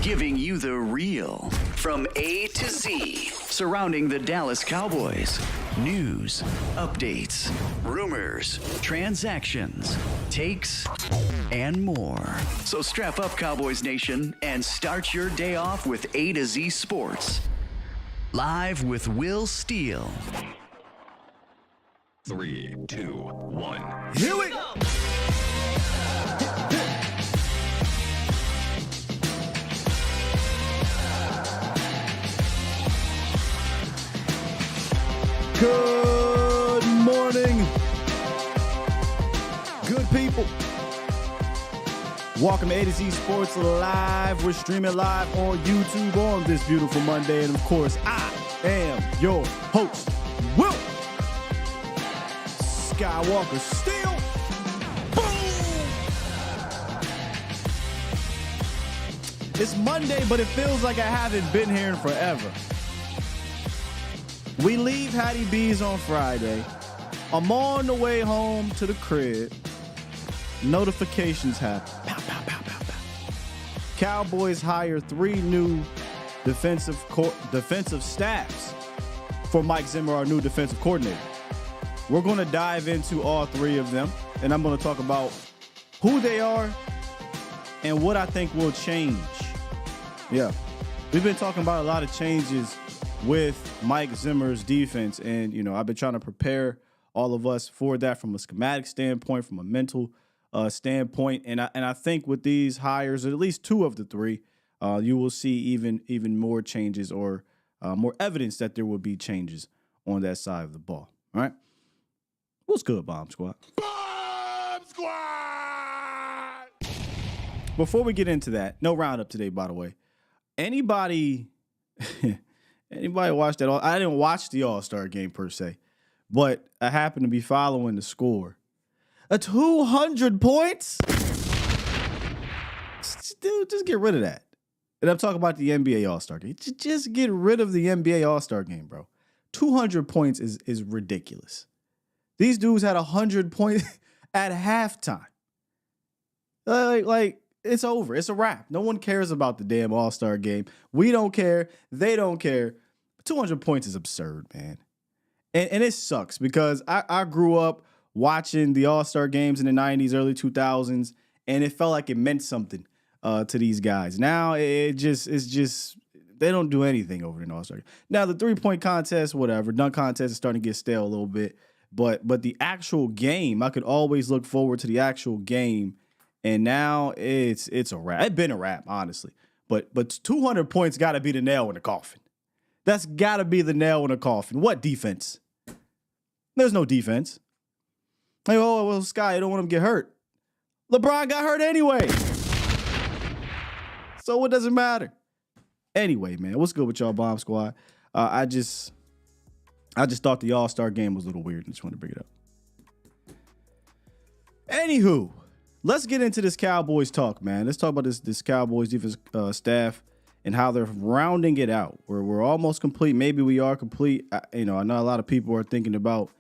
giving you the real from A to Z surrounding the Dallas Cowboys. News, updates, rumors, transactions, takes, and more. So strap up, Cowboys Nation, and start your day off with A to Z Sports. Live with Will Steele. 3, 2, 1. Here we go. Good morning, good people. Welcome to A to Z Sports Live. We're streaming live on YouTube on this beautiful Monday. And of course, I am your host, Will Skywalker Steele. Boom! It's Monday, but it feels like I haven't been here in forever. We leave Hattie B's on Friday. I'm on the way home to the crib. Notifications happen. Pow, pow, pow, pow, pow. Cowboys hire 3 new defensive staffs for Mike Zimmer, our new defensive coordinator. We're going to dive into all 3 of them, and I'm going to talk about who they are and what I think will change. Yeah, we've been talking about a lot of changes with Mike Zimmer's defense. And, I've been trying to prepare all of us for that from a schematic standpoint, from a mental standpoint. And I think with these hires, at least 2 of the 3, you will see even more changes or more evidence that there will be changes on that side of the ball. All right. What's good, Bomb Squad? Bomb Squad! Before we get into that, no roundup today, by the way. Anybody watch that? I didn't watch the All-Star game per se, but I happened to be following the score. 200 points? Dude, just get rid of that. And I'm talking about the NBA All-Star game. Just get rid of the NBA All-Star game, bro. 200 points is ridiculous. These dudes had 100 points at halftime. Like it's over. It's a wrap. No one cares about the damn All-Star game. We don't care. They don't care. 200 points is absurd, man. And it sucks because I grew up watching the All-Star games in the 90s, early 2000s, and it felt like it meant something to these guys. Now it's just they don't do anything over in All-Star. Now the 3-point contest, whatever, dunk contest is starting to get stale a little bit, but the actual game, I could always look forward to the actual game, and now it's a wrap. It's been a wrap, honestly. But 200 points got to be the nail in the coffin. That's got to be the nail in the coffin. What defense? There's no defense. Like, oh, well, Sky, I don't want him to get hurt. LeBron got hurt anyway. So what does it matter? Anyway, man, what's good with y'all, Bomb Squad? I just thought the All-Star game was a little weird. I just wanted to bring it up. Anywho, let's get into this Cowboys talk, man. Let's talk about this Cowboys defense staff and how they're rounding it out. We're almost complete. Maybe we are complete. I know a lot of people are thinking about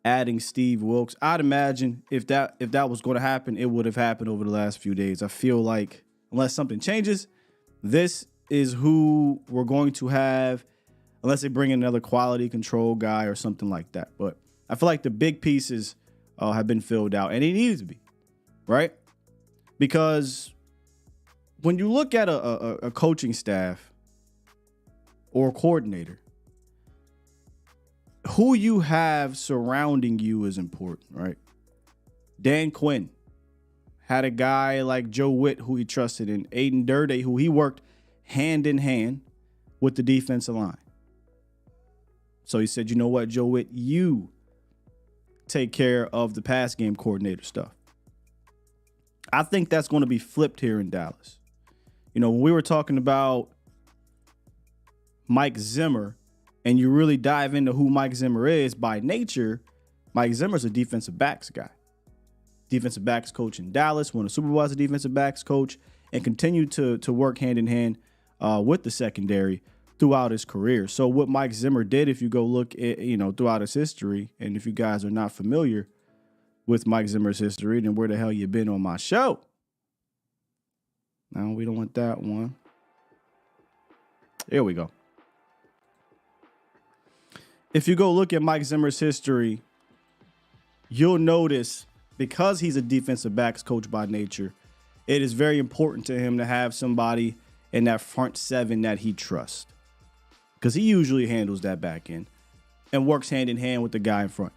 adding Steve Wilks. I'd imagine if that was going to happen, it would have happened over the last few days. I feel like unless something changes, this is who we're going to have, unless they bring in another quality control guy or something like that. But I feel like the big pieces have been filled out, and it needs to be, right? Because when you look at a coaching staff or a coordinator, who you have surrounding you is important, right? Dan Quinn had a guy like Joe Witt who he trusted, and Aiden Durde who he worked hand in hand with the defensive line. So he said, you know what, Joe Witt, you take care of the pass game coordinator stuff. I think that's going to be flipped here in Dallas. When we were talking about Mike Zimmer, and you really dive into who Mike Zimmer is by nature, Mike Zimmer's a defensive backs guy. Defensive backs coach in Dallas, won a Super Bowl as a defensive backs coach, and continued to work hand in hand with the secondary throughout his career. So what Mike Zimmer did, if you go look at, throughout his history, and if you guys are not familiar with Mike Zimmer's history, then where the hell you been on my show? No, we don't want that one. There we go. If you go look at Mike Zimmer's history, you'll notice because he's a defensive backs coach by nature, it is very important to him to have somebody in that front seven that he trusts, because he usually handles that back end and works hand in hand with the guy in front.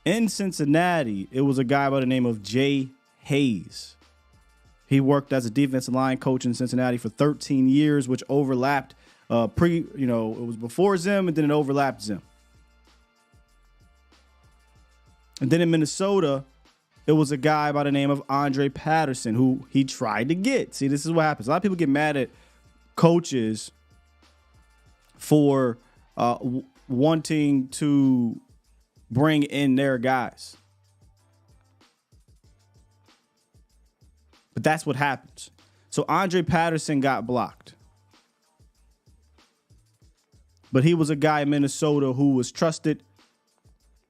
In Cincinnati, it was a guy by the name of Jay Hayes. He worked as a defensive line coach in Cincinnati for 13 years, which overlapped it was before Zim, and then it overlapped Zim. And then in Minnesota, it was a guy by the name of Andre Patterson, who he tried to get. See, this is what happens. A lot of people get mad at coaches for wanting to bring in their guys. But that's what happens. So Andre Patterson got blocked. But he was a guy in Minnesota who was trusted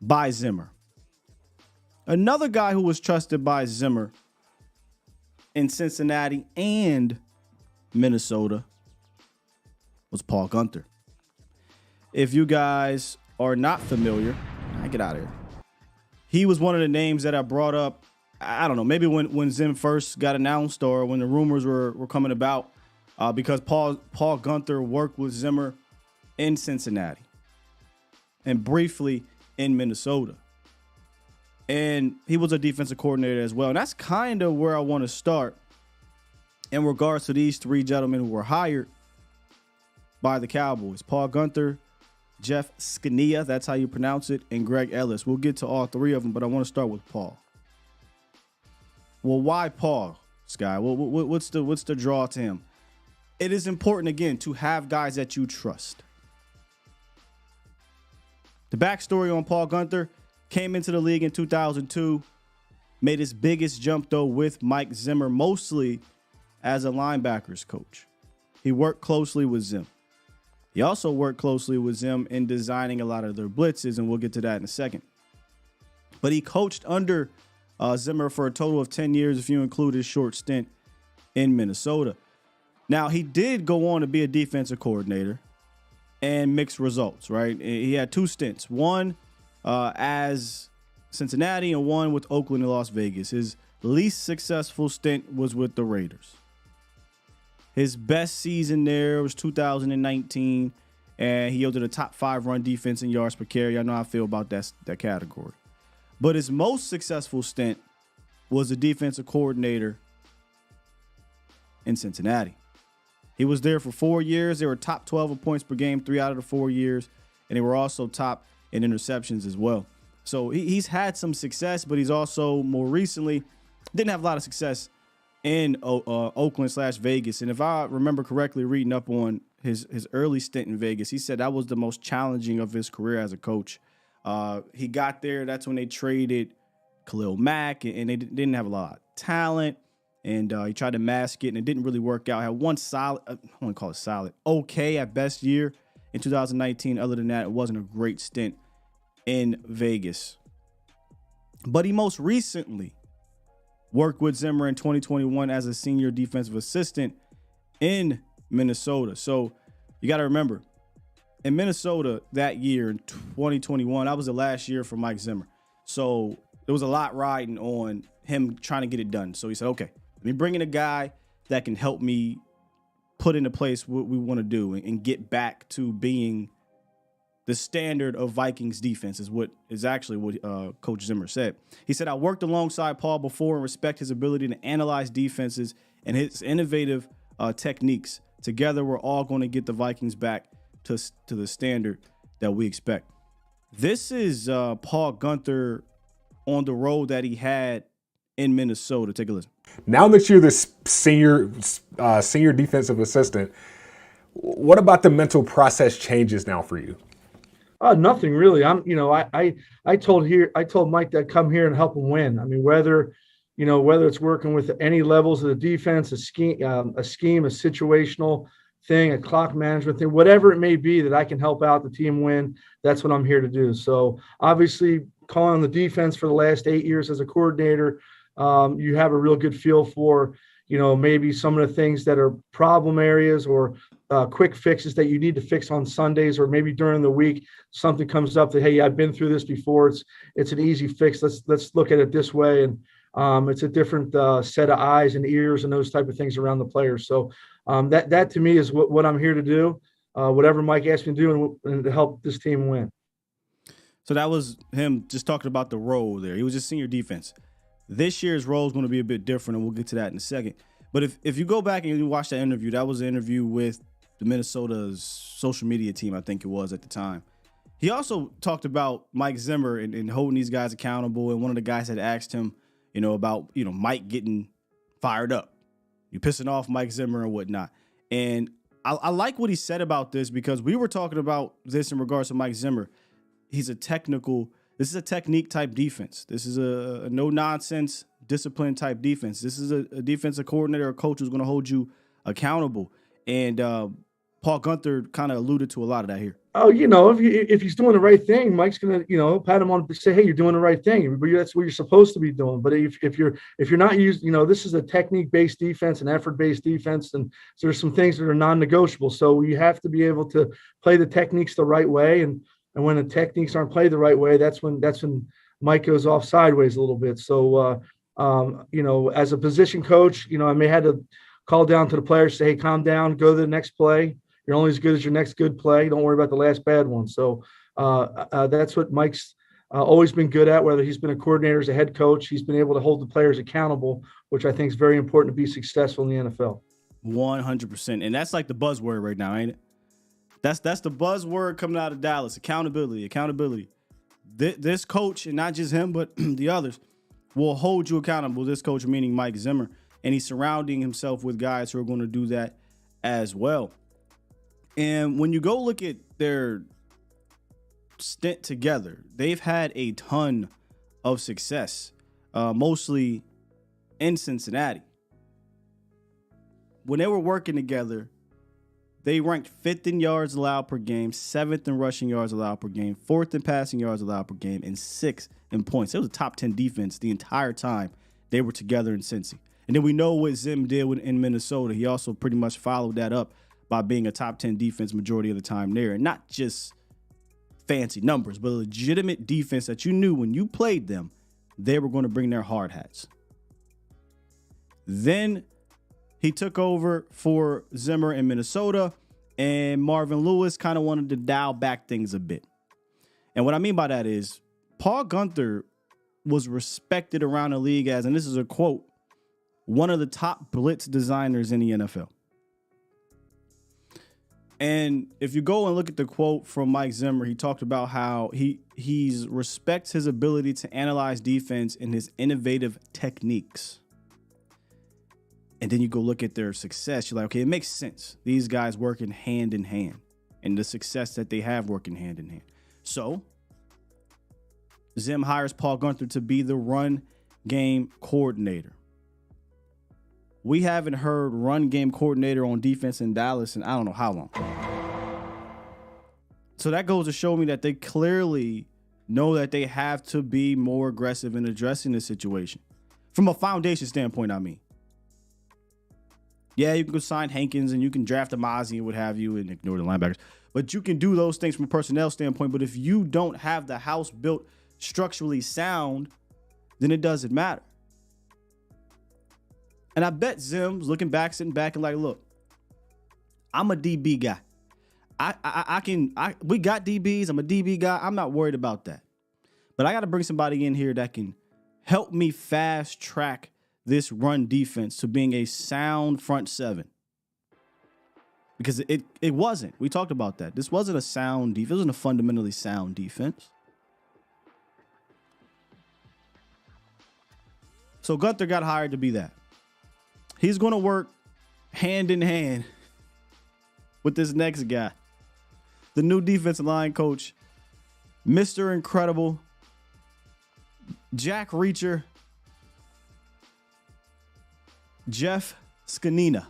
by Zimmer. Another guy who was trusted by Zimmer in Cincinnati and Minnesota was Paul Guenther. If you guys are not familiar, get out of here. He was one of the names that I brought up, I don't know, maybe when Zim first got announced or when the rumors were coming about, because Paul Guenther worked with Zimmer in Cincinnati and briefly in Minnesota. And he was a defensive coordinator as well. And that's kind of where I want to start in regards to these three gentlemen who were hired by the Cowboys. Paul Guenther, Jeff Skania, that's how you pronounce it, and Greg Ellis. We'll get to all three of them, but I want to start with Paul. Well, why Paul, Sky? What's the draw to him? It is important, again, to have guys that you trust. The backstory on Paul Guenther: came into the league in 2002, made his biggest jump, though, with Mike Zimmer, mostly as a linebackers coach. He worked closely with Zim. He also worked closely with Zim in designing a lot of their blitzes, and we'll get to that in a second. But he coached under Zimmer for a total of 10 years, if you include his short stint in Minnesota. Now, he did go on to be a defensive coordinator and mixed results, right? He had two stints, one as Cincinnati and one with Oakland and Las Vegas. His least successful stint was with the Raiders. His best season there was 2019, and he yielded a top 5 run defense in yards per carry. I know how I feel about that category. But his most successful stint was a defensive coordinator in Cincinnati. He was there for 4 years. They were top 12 in points per game 3 out of the 4 years, and they were also top in interceptions as well. So he's had some success, but he's also more recently didn't have a lot of success in Oakland/Vegas. And if I remember correctly, reading up on his early stint in Vegas, he said that was the most challenging of his career as a coach. He got there. That's when they traded Khalil Mack, and they didn't have a lot of talent. And he tried to mask it, and it didn't really work out. Had one solid, I want to call it solid, okay at best year in 2019. Other than that, it wasn't a great stint in Vegas. But he most recently worked with Zimmer in 2021 as a senior defensive assistant in Minnesota. So you got to remember, in Minnesota that year, in 2021, that was the last year for Mike Zimmer. So there was a lot riding on him trying to get it done. So he said, okay, let me bring in a guy that can help me put into place what we want to do and get back to being the standard of Vikings defense, is what Coach Zimmer said. He said, I worked alongside Paul before and respect his ability to analyze defenses and his innovative techniques. Together, we're all going to get the Vikings back to the standard that we expect. This is Paul Guenther on the road that he had in Minnesota. Take a listen. Now that you're the senior defensive assistant, what about the mental process changes now for you? Nothing really. I told Mike that come here and help him win. I mean, whether it's working with any levels of the defense, a scheme, a situational thing, a clock management thing, whatever it may be that I can help out the team win, that's what I'm here to do. So obviously calling the defense for the last 8 years as a coordinator, you have a real good feel for, maybe some of the things that are problem areas or quick fixes that you need to fix on Sundays, or maybe during the week, something comes up that, hey, I've been through this before. It's an easy fix. Let's look at it this way. And it's a different set of eyes and ears and those type of things around the players. So that to me is what I'm here to do, whatever Mike asked me to do and to help this team win. So that was him just talking about the role there. He was just senior defense. This year's role is going to be a bit different, and we'll get to that in a second. But if you go back and you watch that interview, that was an interview with the Minnesota's social media team, I think it was at the time. He also talked about Mike Zimmer and holding these guys accountable. And one of the guys had asked him, about, Mike getting fired up. You pissing off Mike Zimmer and whatnot. And I like what he said about this, because we were talking about this in regards to Mike Zimmer. This is a technique type defense. This is a no nonsense discipline type defense. This is a defensive coordinator or coach who's going to hold you accountable. And Paul Guenther kind of alluded to a lot of that here. Oh, if he's doing the right thing, Mike's going to, pat him on and say, hey, you're doing the right thing. That's what you're supposed to be doing. But if you're not using, this is a technique-based defense, an effort-based defense, and so there's some things that are non-negotiable. So you have to be able to play the techniques the right way. And when the techniques aren't played the right way, that's when Mike goes off sideways a little bit. So, as a position coach, I may have to call down to the players, say, hey, calm down, go to the next play. You're only as good as your next good play. Don't worry about the last bad one. So that's what Mike's always been good at, whether he's been a coordinator as a head coach. He's been able to hold the players accountable, which I think is very important to be successful in the NFL. 100%. And that's like the buzzword right now, ain't it? That's the buzzword coming out of Dallas. Accountability. This coach, and not just him, but the others, will hold you accountable. This coach, meaning Mike Zimmer. And he's surrounding himself with guys who are going to do that as well. And when you go look at their stint together, they've had a ton of success, mostly in Cincinnati. When they were working together, they ranked 5th in yards allowed per game, 7th in rushing yards allowed per game, 4th in passing yards allowed per game, and 6th in points. It was a top 10 defense the entire time they were together in Cincy. And then we know what Zim did in Minnesota. He also pretty much followed that up by being a top 10 defense majority of the time there. And not just fancy numbers, but a legitimate defense that you knew when you played them, they were going to bring their hard hats. Then he took over for Zimmer in Minnesota, and Marvin Lewis kind of wanted to dial back things a bit. And what I mean by that is Paul Guenther was respected around the league as, and this is a quote, one of the top blitz designers in the NFL. And if you go and look at the quote from Mike Zimmer, he talked about how he respects his ability to analyze defense and his innovative techniques. And then you go look at their success. You're like, okay, it makes sense. These guys working hand in hand, and the success that they have working hand in hand. So Zim hires Paul Guenther to be the run game coordinator. We haven't heard run game coordinator on defense in Dallas in I don't know how long. So that goes to show me that they clearly know that they have to be more aggressive in addressing this situation. From a foundation standpoint, I mean. Yeah, you can go sign Hankins and you can draft Amazi and what have you and ignore the linebackers. But you can do those things from a personnel standpoint. But if you don't have the house built structurally sound, then it doesn't matter. And I bet Zim's looking back, sitting back and like, look, I'm a DB guy. We got DBs. I'm a DB guy. I'm not worried about that. But I got to bring somebody in here that can help me fast track this run defense to being a sound front seven. Because it wasn't. We talked about that. This wasn't a sound defense. It wasn't a fundamentally sound defense. So Guenther got hired to be that. He's going to work hand in hand with this next guy, the new defensive line coach, Mr. Incredible, Jack Reacher, Jeff Scanina.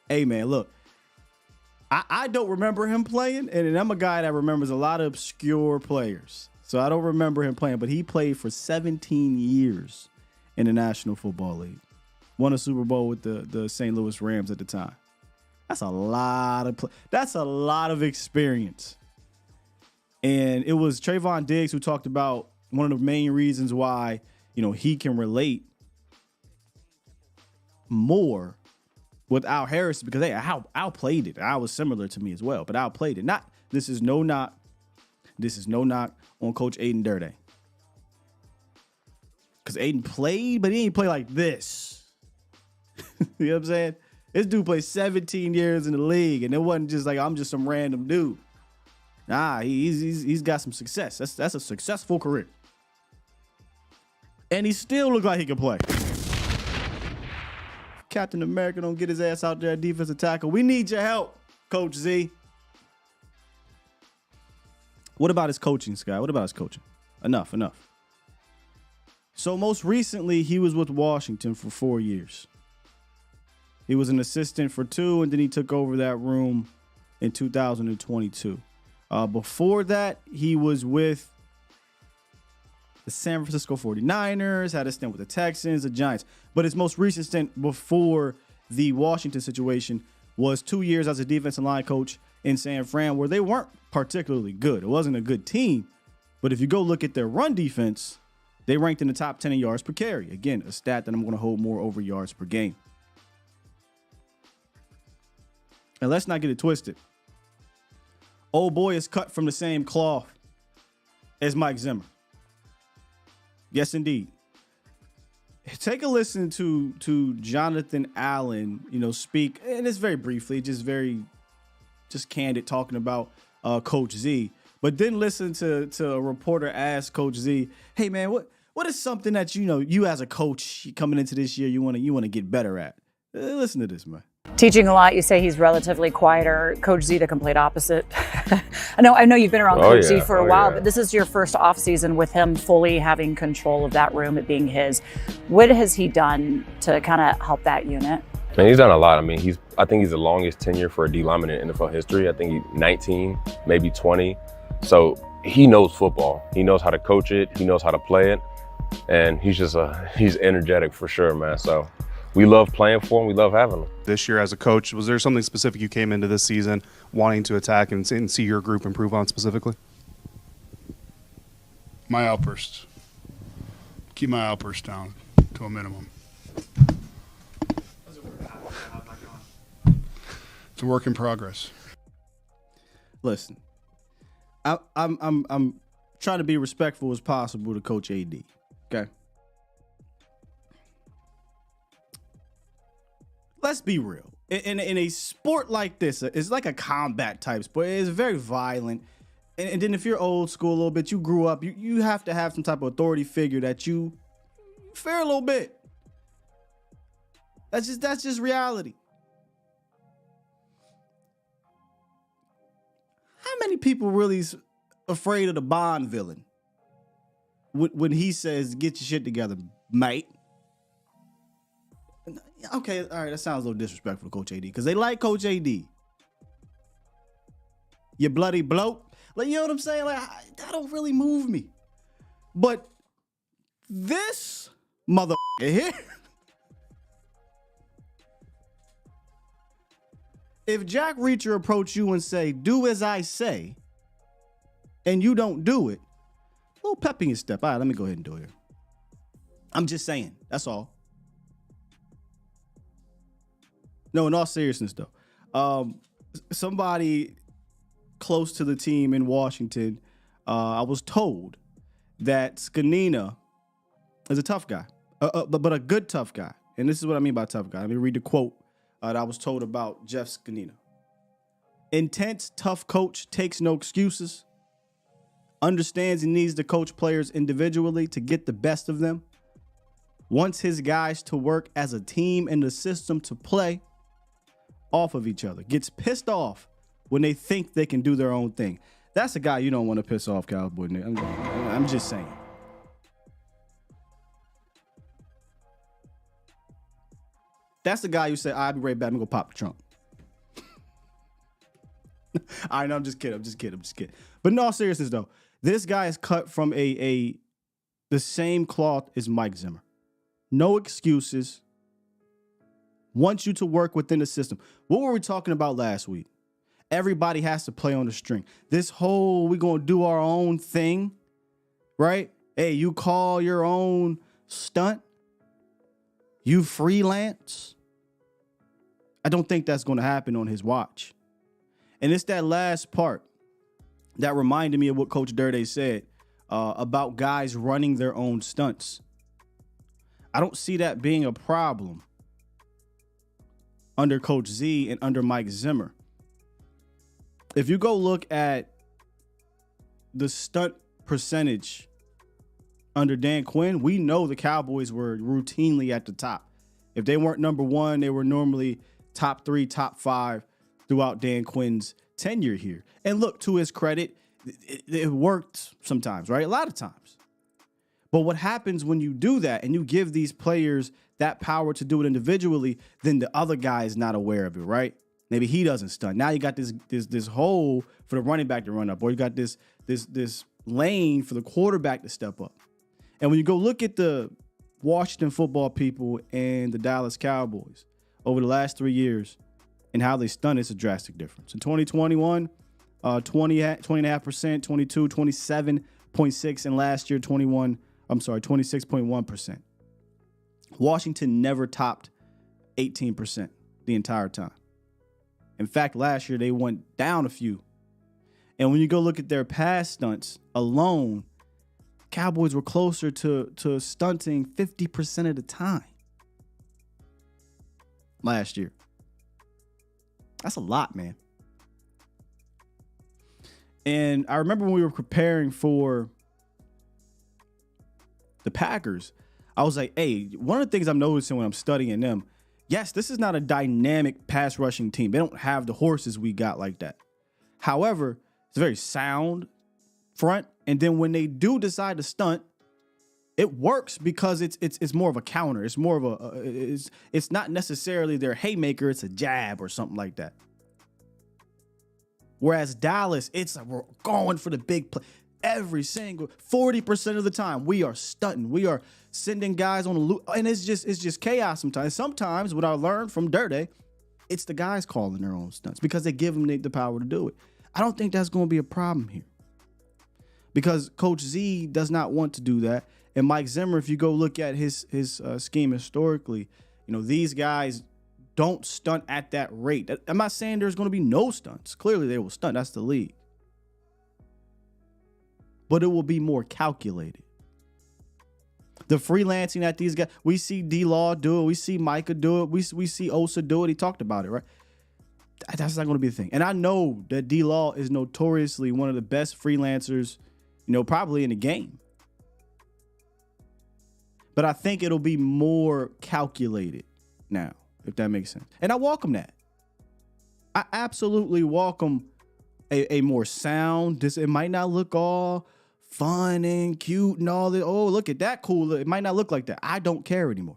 Hey, man, look, I don't remember him playing, and I'm a guy that remembers a lot of obscure players. So I don't remember him playing, but he played for 17 years in the National Football League. Won a Super Bowl with the St. Louis Rams at the time. That's a lot of experience. And it was Trayvon Diggs who talked about one of the main reasons why, he can relate more with Al Harris, because Al outplayed it. Al was similar to me as well, but Al played it. This is no knock on Coach Aiden Durde. Because Aiden played, but he didn't play like this. You know what I'm saying? This dude played 17 years in the league, and it wasn't just like I'm just some random dude. Nah, he's got some success. That's a successful career. And he still looked like he could play. Captain America don't get his ass out there at defensive tackle. We need your help, Coach Z. What about his coaching, Sky? What about his coaching? Enough. So most recently, he was with Washington for 4 years. He was an assistant for 2, and then he took over that room in 2022. Before that, he was with the San Francisco 49ers, had a stint with the Texans, the Giants. But his most recent stint before the Washington situation was 2 years as a defensive line coach in San Fran, where they weren't particularly good. It wasn't a good team. But if you go look at their run defense, they ranked in the top 10 in yards per carry. Again, a stat that I'm going to hold more over yards per game. And let's not get it twisted. Old boy is cut from the same cloth as Mike Zimmer. Yes, indeed. Take a listen to Jonathan Allen, speak, and it's very briefly, just candid, talking about Coach Z. But then listen to a reporter ask Coach Z, "Hey man, what is something that you as a coach coming into this year you want to get better at?" Listen to this, man. Teaching a lot. You say he's relatively quieter. Coach Z, the complete opposite. I know you've been around Coach Z for a while, but this is your first off season with him fully having control of that room, it being his. What has he done to kind of help that unit? Man, he's done a lot. I think he's the longest tenure for a D lineman in NFL history. I think he's 19, maybe 20. So he knows football. He knows how to coach it. He knows how to play it. And he's energetic for sure, man. So we love playing for him. We love having him. This year as a coach, was there something specific you came into this season wanting to attack and see your group improve on specifically? My outbursts. Keep my outbursts down to a minimum. It's a work in progress. Listen, I'm trying to be respectful as possible to Coach AD. Okay. Let's be real. In a sport like this, it's like a combat type sport. It's very violent. And then if you're old school a little bit, you grew up, you have to have some type of authority figure that you fear a little bit. That's just reality. How many people really afraid of the Bond villain when he says, "Get your shit together, mate"? Okay, all right, that sounds a little disrespectful to Coach AD because they like Coach AD. You bloody bloke. Like, you know what I'm saying? Like, that don't really move me. But this motherfucker here, if Jack Reacher approach you and say, "Do as I say," and you don't do it, a little pep in your step. All right, let me go ahead and do it here. I'm just saying. That's all. No, in all seriousness, though, somebody close to the team in Washington, I was told that Scanina is a tough guy, but a good tough guy. And this is what I mean by tough guy. Let me read the quote that I was told about Jeff Scanina. "Intense, tough coach, takes no excuses, understands he needs to coach players individually to get the best of them, wants his guys to work as a team in the system to play off of each other, gets pissed off when they think they can do their own thing." That's a guy you don't want to piss off, Cowboy. I'm just saying. That's the guy you say, "I'll be right back. I'm going to pop the trunk." All right, no, I'm just kidding. But in all seriousness, though, this guy is cut from the same cloth as Mike Zimmer. no excuses, wants you to work within the system. What were we talking about last week? Everybody has to play on the string. This whole, we're going to do our own thing, right? Hey, you call your own stunt. You freelance. I don't think that's going to happen on his watch. And it's that last part that reminded me of what Coach Durde said about guys running their own stunts. I don't see that being a problem under Coach Z and under Mike Zimmer. If you go look at the stunt percentage under Dan Quinn, we know the Cowboys were routinely at the top. If they weren't number one, they were normally top 3, top 5 throughout Dan Quinn's tenure here. And look, to his credit, it worked sometimes, right? A lot of times. But what happens when you do that and you give these players that power to do it individually, then the other guy is not aware of it, right? Maybe he doesn't stunt. Now you got this hole for the running back to run up, or you got this lane for the quarterback to step up. And when you go look at the Washington football people and the Dallas Cowboys over the last 3 years and how they stunt, it's a drastic difference. In 2021, 20.5%, 22, 27.6%, and last year 26.1%. Washington never topped 18% the entire time. In fact, last year they went down a few. And when you go look at their pass stunts alone, Cowboys were closer to stunting 50% of the time last year. That's a lot, man. And I remember when we were preparing for the Packers, I was like, hey, one of the things I'm noticing when I'm studying them, yes, this is not a dynamic pass rushing team. They don't have the horses we got like that. However, it's a very sound front. And then when they do decide to stunt, it works because it's more of a counter. It's more of it's not necessarily their haymaker. It's a jab or something like that. Whereas Dallas, we're going for the big play. Every single 40% of the time, we are stunting. We are sending guys on the loop, and it's just chaos sometimes. Sometimes, what I learned from Durde, it's the guys calling their own stunts because they give them the power to do it. I don't think that's going to be a problem here because Coach Z does not want to do that. And Mike Zimmer, if you go look at his scheme historically, these guys don't stunt at that rate. I'm not saying there's going to be no stunts. Clearly, they will stunt. That's the league. But it will be more calculated. The freelancing that these guys, we see D-Law do it. We see Micah do it. We see Osa do it. He talked about it, right? That's not going to be the thing. And I know that D-Law is notoriously one of the best freelancers, probably in the game. But I think it'll be more calculated now, if that makes sense. And I welcome that. I absolutely welcome a more sound. It might not look all fun and cute and all that. Oh, look at that cool. It might not look like that. I don't care anymore.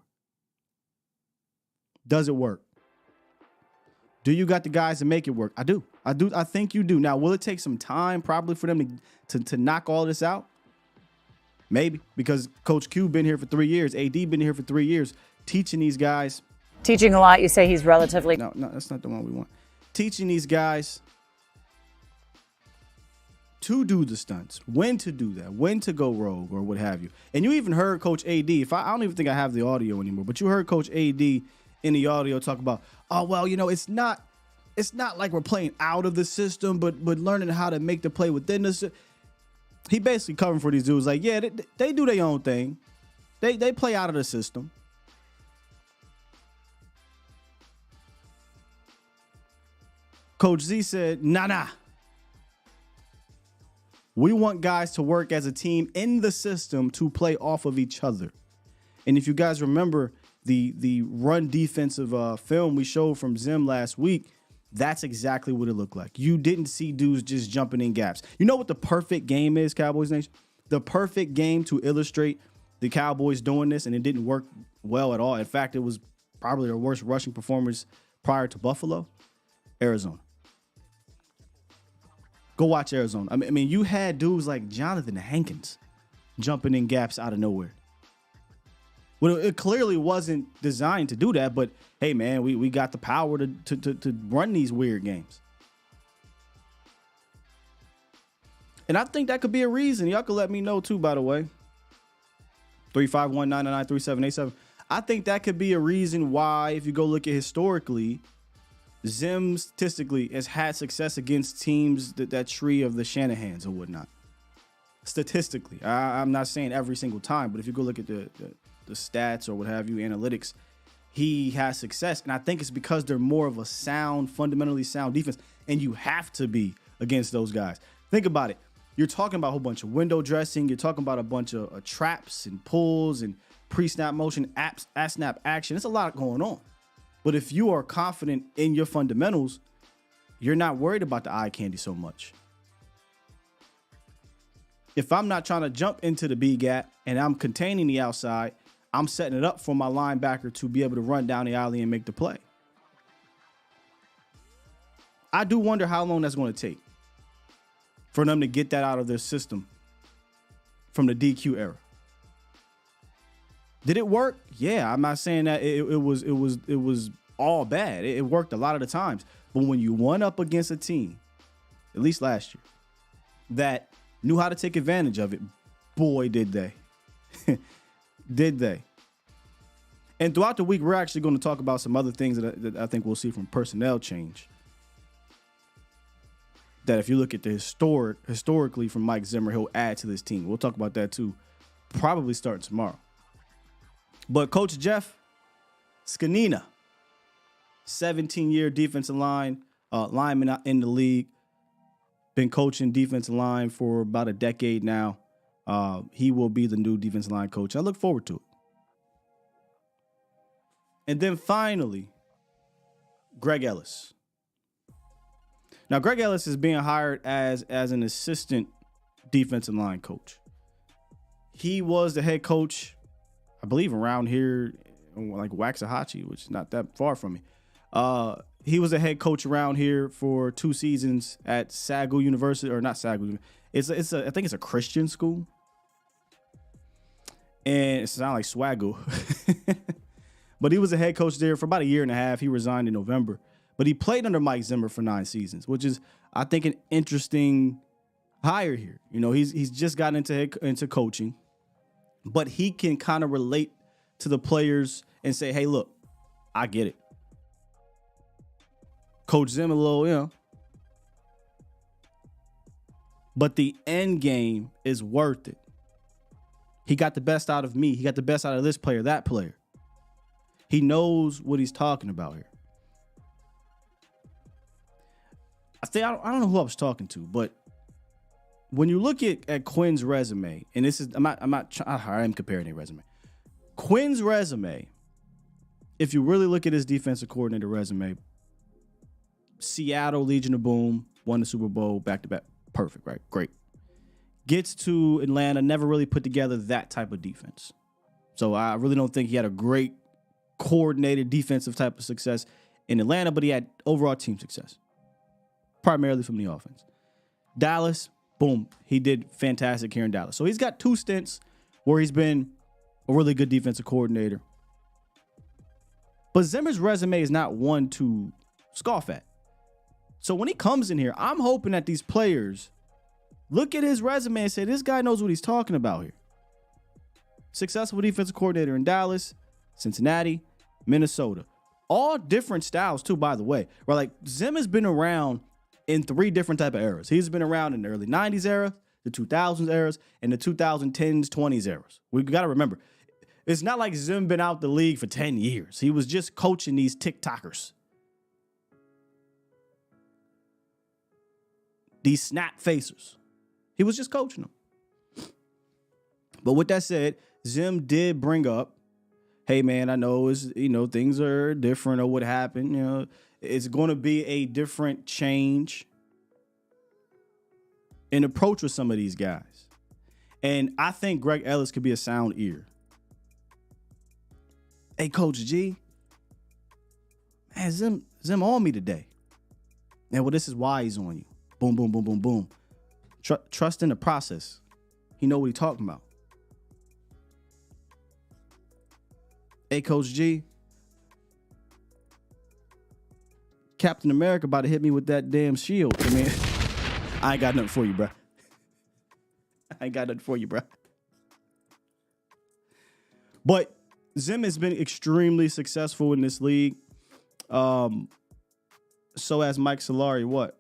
Does it work? Do you got the guys to make it work? I do. I think you do. Now, will it take some time probably for them to knock all this out? Maybe, because Coach Q been here for 3 years. AD been here for 3 years, teaching these guys. Teaching a lot. You say he's relatively. No, that's not the one we want. Teaching these guys to do the stunts, when to do that, when to go rogue or what have you. And you even heard Coach AD, I don't even think I have the audio anymore, but you heard Coach AD in the audio talk about, oh, well, it's not like we're playing out of the system, but learning how to make the play within the system. He basically covering for these dudes like, yeah, they do their own thing. They play out of the system. Coach Z said, nah. We want guys to work as a team in the system to play off of each other. And if you guys remember the run defensive film we showed from Zim last week, that's exactly what it looked like. You didn't see dudes just jumping in gaps. You know what the perfect game is, Cowboys Nation? The perfect game to illustrate the Cowboys doing this, and it didn't work well at all. In fact, it was probably their worst rushing performance prior to Buffalo, Arizona. Go watch Arizona. I mean, you had dudes like Jonathan Hankins jumping in gaps out of nowhere. Well, it clearly wasn't designed to do that, but hey, man, we got the power to run these weird games. And I think that could be a reason. Y'all could let me know too, by the way. 351-999-3787. I think that could be a reason why, if you go look at historically, Zim statistically has had success against teams that tree of the Shanahans or whatnot. Statistically, I'm not saying every single time, but if you go look at the stats or what have you, analytics, he has success. And I think it's because they're more of a fundamentally sound defense, and you have to be against those guys. Think about it. You're talking about a whole bunch of window dressing. You're talking about a bunch of traps and pulls and pre-snap motion, snap action. There's a lot going on. But if you are confident in your fundamentals, you're not worried about the eye candy so much. If I'm not trying to jump into the B gap and I'm containing the outside, I'm setting it up for my linebacker to be able to run down the alley and make the play. I do wonder how long that's going to take for them to get that out of their system from the DQ era. Did it work? Yeah, I'm not saying that it was all bad. It worked a lot of the times. But when you went up against a team, at least last year, that knew how to take advantage of it, boy, did they. Did they. And throughout the week, we're actually going to talk about some other things that I think we'll see from personnel change. That if you look at the historically from Mike Zimmer, he'll add to this team. We'll talk about that too, probably starting tomorrow. But Coach Jeff Zgonina, 17-year defensive lineman in the league, been coaching defensive line for about a decade now. He will be the new defensive line coach. I look forward to it. And then finally, Greg Ellis. Now, Greg Ellis is being hired as an assistant defensive line coach. He was the head coach, I believe, around here, like Waxahachie, which is not that far from me. He was a head coach around here for 2 seasons at Sagu University, or not Sagu. I think it's a Christian school. And it sounds like Swaggle. But he was a head coach there for about a year and a half. He resigned in November. But he played under Mike Zimmer for 9 seasons, which is, I think, an interesting hire here. You know, he's just gotten into coaching, but he can kind of relate to the players and say, hey, look, I get it. Coach Zim a little, you know. But the end game is worth it. He got the best out of me. He got the best out of this player, that player. He knows what he's talking about here. I don't know who I was talking to, but when you look at Quinn's resume, and this is I am comparing a resume. Quinn's resume, if you really look at his defensive coordinator resume, Seattle Legion of Boom, won the Super Bowl back-to-back. Perfect, right? Great. Gets to Atlanta, never really put together that type of defense. So I really don't think he had a great coordinated defensive type of success in Atlanta, but he had overall team success, primarily from the offense. Dallas, boom, he did fantastic here in Dallas. So he's got 2 stints where he's been a really good defensive coordinator. But Zimmer's resume is not one to scoff at. So when he comes in here, I'm hoping that these players look at his resume and say, this guy knows what he's talking about here. Successful defensive coordinator in Dallas, Cincinnati, Minnesota. All different styles too, by the way. Right, like Zim has been around in 3 different type of eras. He's been around in the early 90s era, the 2000s eras, and the 2010s, 20s eras. We got to remember, it's not like Zim been out the league for 10 years. He was just coaching these TikTokers. These snap facers. He was just coaching them. But with that said, Zim did bring up, hey man, I know things are different or what happened. It's going to be a different change in approach with some of these guys. And I think Greg Ellis could be a sound ear. Hey, Coach G, man, Zim on me today. Yeah, well, this is why he's on you. Boom, boom, boom, boom, boom. Trust in the process. He know what he's talking about. Hey, Coach G. Captain America about to hit me with that damn shield. I mean, I ain't got nothing for you, bro. I ain't got nothing for you, bro. But Zim has been extremely successful in this league. So has Mike Solari. What?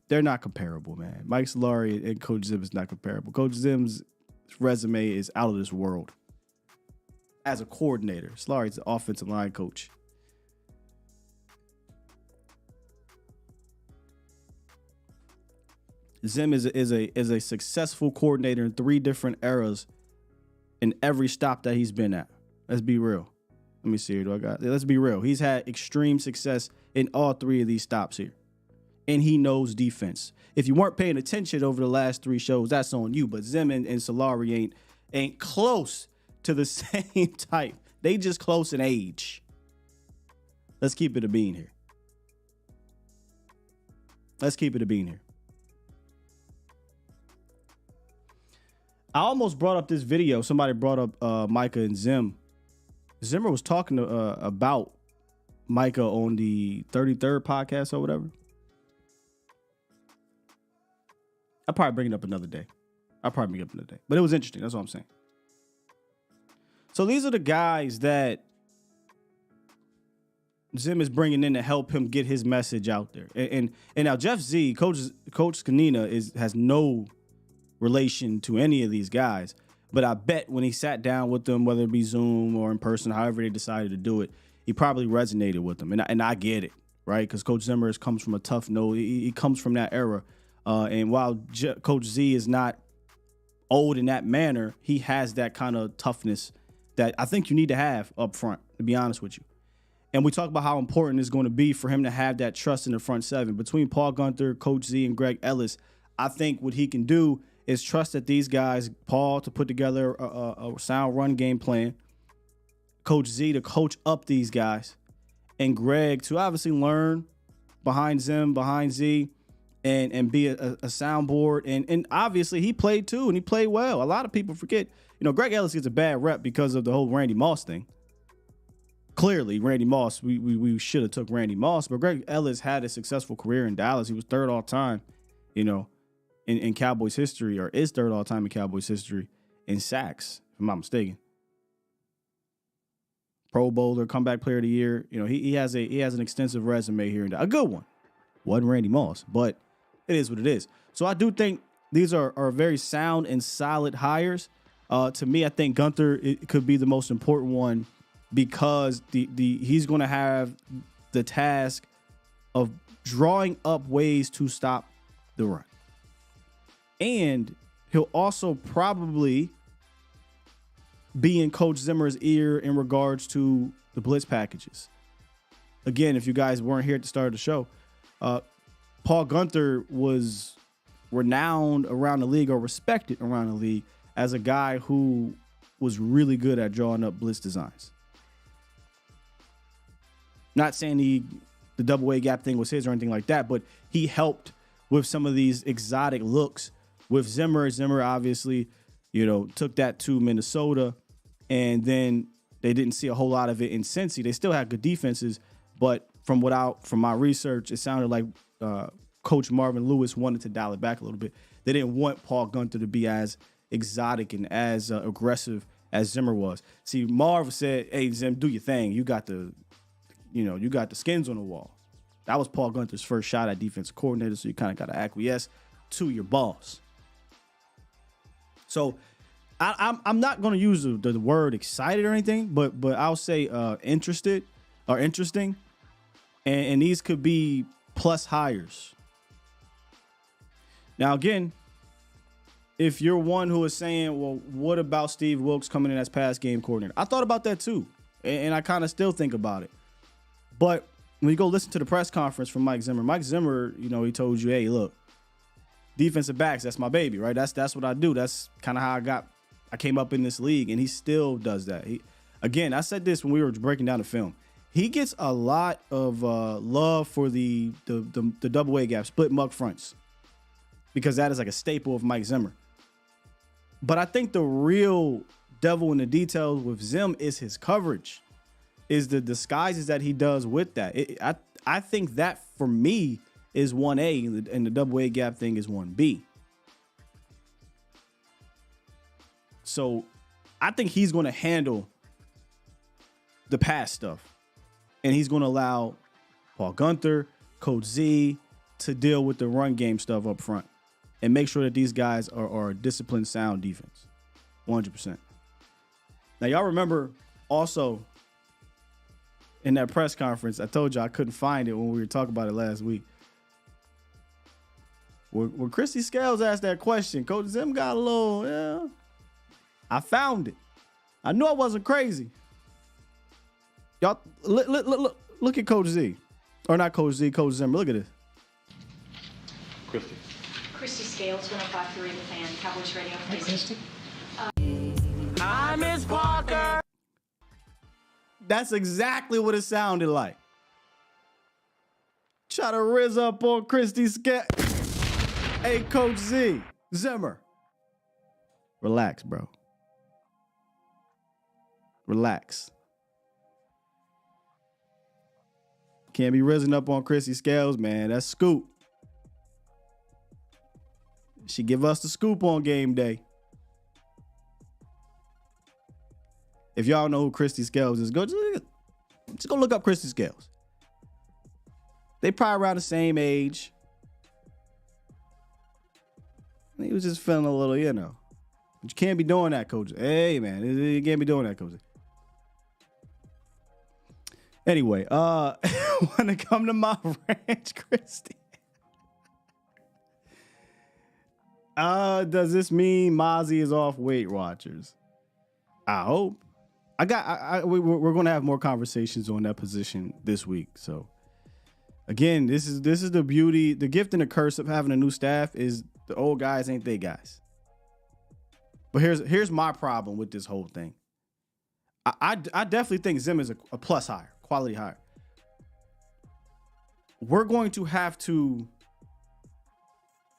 They're not comparable, man. Mike Solari and Coach Zim is not comparable. Coach Zim's resume is out of this world. As a coordinator, Solari's the offensive line coach. Zim is a successful coordinator in 3 different eras in every stop that he's been at. Let's be real. Let me see here. Let's be real. He's had extreme success in all 3 of these stops here. And he knows defense. If you weren't paying attention over the last 3 shows, that's on you. But Zim and Solari ain't close to the same type. They just close in age. Let's keep it a bean here. Let's keep it a bean here. I almost brought up this video. Somebody brought up Micah and Zim. Zimmer was talking about Micah on the 33rd podcast or whatever. I'll probably bring it up another day. But it was interesting. That's what I'm saying. So these are the guys that Zim is bringing in to help him get his message out there. And now Jeff Z, Coach Skanina, has no relation to any of these guys. But I bet when he sat down with them, whether it be Zoom or in person, however they decided to do it, he probably resonated with them. And I get it, right? Because Coach Zimmer comes from a tough note. He comes from that era. And while Coach Z is not old in that manner, he has that kind of toughness that I think you need to have up front, to be honest with you. And we talk about how important it's going to be for him to have that trust in the front 7. Between Paul Guenther, Coach Z, and Greg Ellis, I think what he can do is trust that these guys, Paul to put together a sound run game plan, Coach Z to coach up these guys, and Greg to obviously learn behind Zim, behind Z, and be a soundboard. And obviously he played too, and he played well. A lot of people forget, Greg Ellis gets a bad rep because of the whole Randy Moss thing. Clearly, Randy Moss, we should have took Randy Moss, but Greg Ellis had a successful career in Dallas. He was 3rd all time, in Cowboys history, or is 3rd all time in Cowboys history in sacks, if I'm not mistaken. Pro Bowler, comeback player of the year. He has an extensive resume here, and a good one. Wasn't Randy Moss, but it is what it is. So I do think these are very sound and solid hires. To me, I think Guenther could be the most important one because he's going to have the task of drawing up ways to stop the run. And he'll also probably be in Coach Zimmer's ear in regards to the blitz packages. Again, if you guys weren't here at the start of the show, Paul Guenther was renowned around the league, or respected around the league, as a guy who was really good at drawing up blitz designs. Not saying the double A gap thing was his or anything like that, but he helped with some of these exotic looks with Zimmer. Zimmer obviously, took that to Minnesota, and then they didn't see a whole lot of it in Cincy. They still had good defenses, but from my research, it sounded like Coach Marvin Lewis wanted to dial it back a little bit. They didn't want Paul Guenther to be as exotic and as aggressive as Zimmer was. See, Marv said, "Hey Zim, do your thing. You got the skins on the wall." That was Paul Guenther's first shot at defensive coordinator, so you kind of got to acquiesce to your boss. So I'm not going to use the word excited or anything, but I'll say interested or interesting, and these could be plus hires. Now, again, if you're one who is saying, well, what about Steve Wilks coming in as pass game coordinator? I thought about that too, and I kind of still think about it. But when you go listen to the press conference from Mike Zimmer, he told you, hey, look, defensive backs, that's my baby, right? That's what I do. That's kind of how I came up in this league, and he still does that. Again, I said this when we were breaking down the film. He gets a lot of love for the double A gap, split muck fronts, because that is like a staple of Mike Zimmer. But I think the real devil in the details with Zim is his coverage, is the disguises that he does with that. I think that for me is 1A and the double A gap thing is 1B. So I think he's going to handle the pass stuff, and he's going to allow Paul Gunther, Coach Z to deal with the run game stuff up front and make sure that these guys are a disciplined, sound defense. 100%. Now, y'all remember also in that press conference, I told you I couldn't find it when we were talking about it last week. When Christy Scales asked that question, Coach Zim got a little, yeah. I found it. I knew I wasn't crazy. Y'all, look at Coach Z. Or not Coach Z, Coach Zimmer. Look at this. Christy Scales, 105.3 The Fan, Cowboys Radio. Hey, Christy. Hi, Miss Parker. That's exactly what it sounded like. Try to riz up on Christy Scales. Hey, Coach Z, Zimmer. Relax, bro. Relax. Can't be risen up on Christy Scales, man. That's scoop. She give us the scoop on game day. If y'all know who Christy Scales is, just go look up Christy Scales. They probably around the same age. He was just feeling a little, But you can't be doing that, Coach. Hey, man, you can't be doing that, Coach. Anyway, when it come to my ranch, Christy. Does this mean Mozzie is off Weight Watchers? I hope. We're going to have more conversations on that position this week. So, again, this is the beauty, the gift and the curse of having a new staff is the old guys ain't they guys. But here's my problem with this whole thing. I definitely think Zim is a plus hire, quality hire. We're going to have to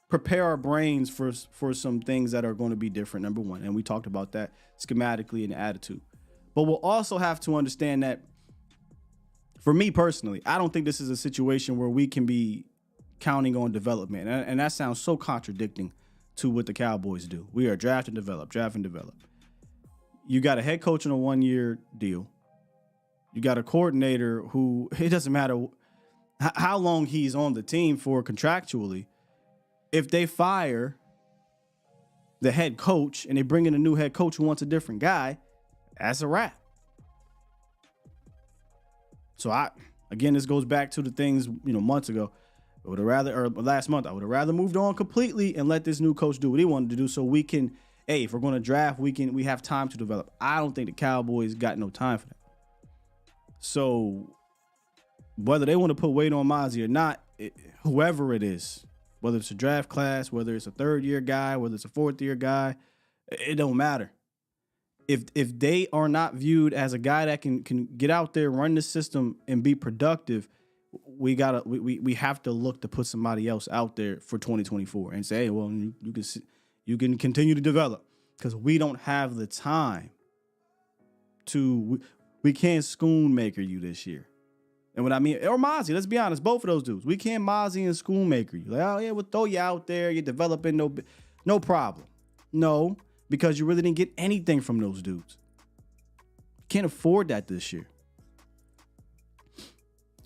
prepare our brains for some things that are going to be different, number one. And we talked about that schematically and attitude. But we'll also have to understand that, for me personally, I don't think this is a situation where we can be counting on development. And that sounds so contradicting to what the Cowboys do. We are draft and develop. You got a head coach on a 1-year deal. You got a coordinator who, it doesn't matter how long he's on the team for contractually. If they fire the head coach and they bring in a new head coach who wants a different guy, that's a wrap. So this goes back to the things, months ago. Last month, I would have rather moved on completely and let this new coach do what he wanted to do so we can, if we're going to draft, we have time to develop. I don't think the Cowboys got no time for that. So whether they want to put weight on Mozzie or not, whoever it is, whether it's a draft class, whether it's a 3rd-year guy, whether it's a 4th-year guy, it don't matter. If they are not viewed as a guy that can get out there, run the system, and be productive, we have to look to put somebody else out there for 2024 and say, hey, well, you can continue to develop, because we don't have the time to. We can't Schoonmaker you this year. And what I mean, or Mozzie, let's be honest, both of those dudes, we can't Mozzie and Schoonmaker you. Like, oh yeah, we'll throw you out there, you're developing, no problem. No, because you really didn't get anything from those dudes. Can't afford that this year.